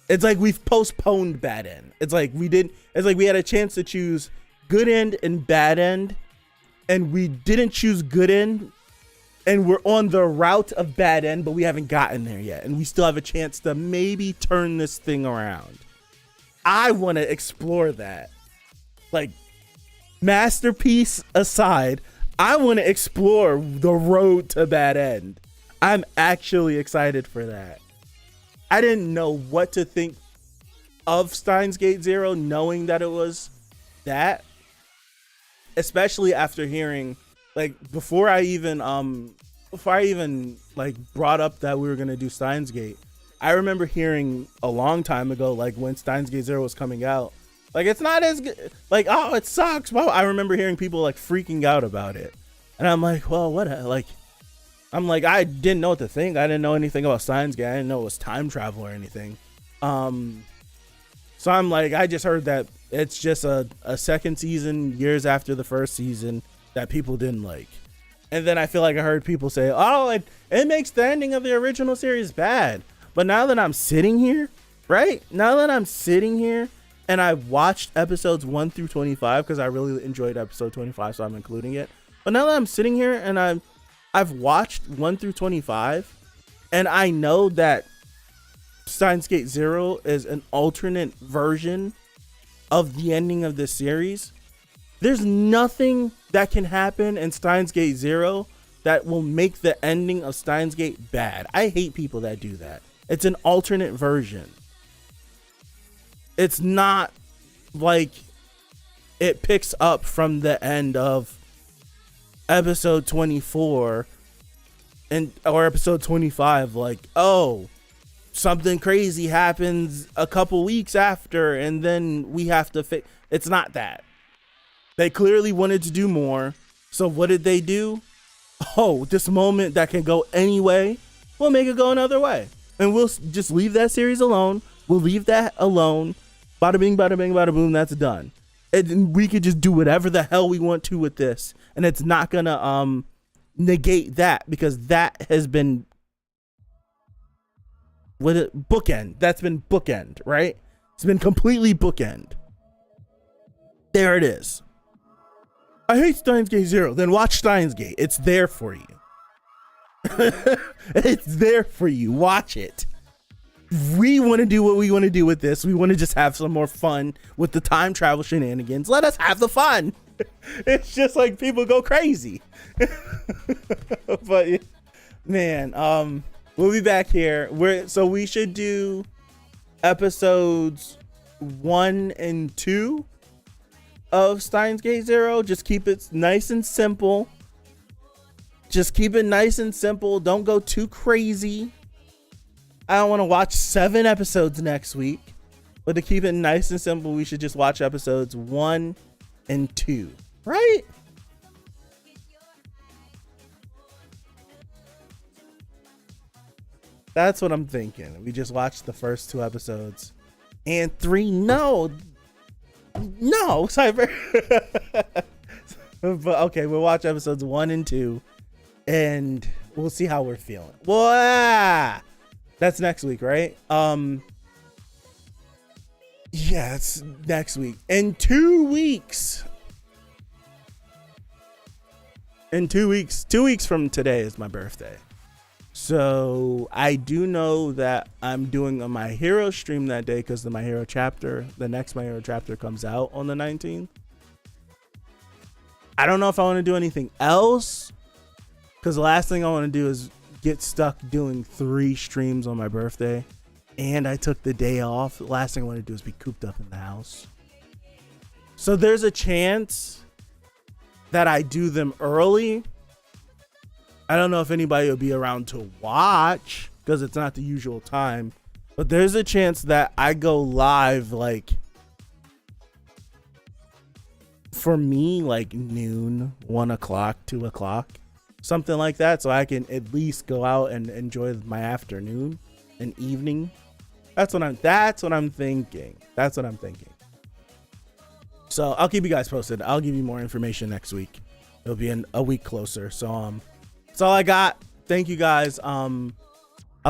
[SPEAKER 1] It's like we've postponed Bad End. It's like we had a chance to choose Good End and Bad End, and we didn't choose Good End, and we're on the route of Bad End, but we haven't gotten there yet, and we still have a chance to maybe turn this thing around. I want to explore that. Like, masterpiece aside, I want to explore the road to Bad End. I'm actually excited for that. I didn't know what to think of Steins Gate 0, knowing that it was that. Especially after hearing, like, before I even like brought up that we were gonna do Steins Gate, I remember hearing a long time ago, like when Steins Gate 0 was coming out, like, it's not as good, like, oh, it sucks. Well, I remember hearing people like freaking out about it, and I'm like, well, what? Like, I'm like, I didn't know what to think. I didn't know anything about Steins Gate. I didn't know it was time travel or anything. So I'm like, I just heard that it's just a second season years after the first season that people didn't like. And then I feel like I heard people say, oh, it makes the ending of the original series bad. But now that I'm sitting here, right? Now that I'm sitting here and I've watched episodes 1 through 25, because I really enjoyed episode 25, so I'm including it. But now that I'm sitting here and I've watched 1 through 25, and I know that Steins Gate Zero is an alternate version of the ending of this series. There's nothing that can happen in Steins Gate Zero that will make the ending of Steins Gate bad. I hate people that do that. It's an alternate version. It's not like it picks up from the end of episode 24 or episode 25, like, oh, something crazy happens a couple weeks after and then we have to fix. It's not that. They clearly wanted to do more. So what did they do? Oh, this moment that can go any way, we'll make it go another way. And we'll just leave that series alone. We'll leave that alone. Bada bing, bada bing, bada boom, that's done. And we could just do whatever the hell we want to with this. And it's not gonna negate that, because that has been bookend. That's been bookend, right? It's been completely bookend. There it is. I hate Steins Gate Zero. Then watch Steins Gate. It's there for you. It's there for you. Watch it. We want to do what we want to do with this. We want to just have some more fun with the time travel shenanigans. Let us have the fun. It's just like people go crazy. But man, we'll be back here. So we should do episodes 1 and 2 of Steins Gate Zero. Just keep it nice and simple. Just keep it nice and simple. Don't go too crazy. I don't want to watch 7 episodes next week. But to keep it nice and simple, we should just watch episodes 1 and 2. Right? That's what I'm thinking. We just watched the first 2 episodes. And 3, no, Cyber. But okay, we'll watch episodes 1 and 2, and we'll see how we're feeling. Wow, that's next week, right? Yeah, it's next week. In 2 weeks. In 2 weeks, 2 weeks from today is my birthday. So I do know that I'm doing a My Hero stream that day, because the My Hero chapter, the next My Hero chapter comes out on the 19th. I don't know if I want to do anything else, because the last thing I want to do is get stuck doing 3 streams on my birthday. And I took the day off. The last thing I want to do is be cooped up in the house. So there's a chance that I do them early. I don't know if anybody will be around to watch, because it's not the usual time, but there's a chance that I go live, like, for me, like noon, 1 o'clock, 2 o'clock, something like that. So I can at least go out and enjoy my afternoon and evening. That's what I'm thinking. That's what I'm thinking. So I'll keep you guys posted. I'll give you more information next week. It'll be a week closer. So, that's all I got. Thank you guys. I'll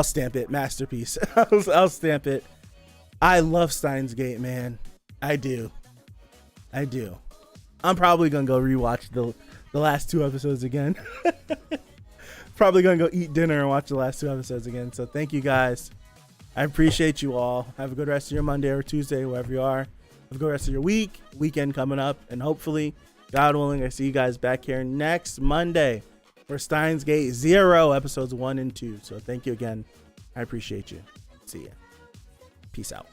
[SPEAKER 1] stamp it. Masterpiece. I'll stamp it. I love Steins Gate, man. I do. I'm probably gonna go rewatch the last 2 episodes again. Probably gonna go eat dinner and watch the last 2 episodes again. So thank you guys. I appreciate you all. Have a good rest of your Monday or Tuesday, wherever you are. Have a good rest of your weekend coming up, and hopefully, God willing, I see you guys back here next Monday for Steins Gate Zero, episodes 1 and 2. So thank you again. I appreciate you. See ya. Peace out.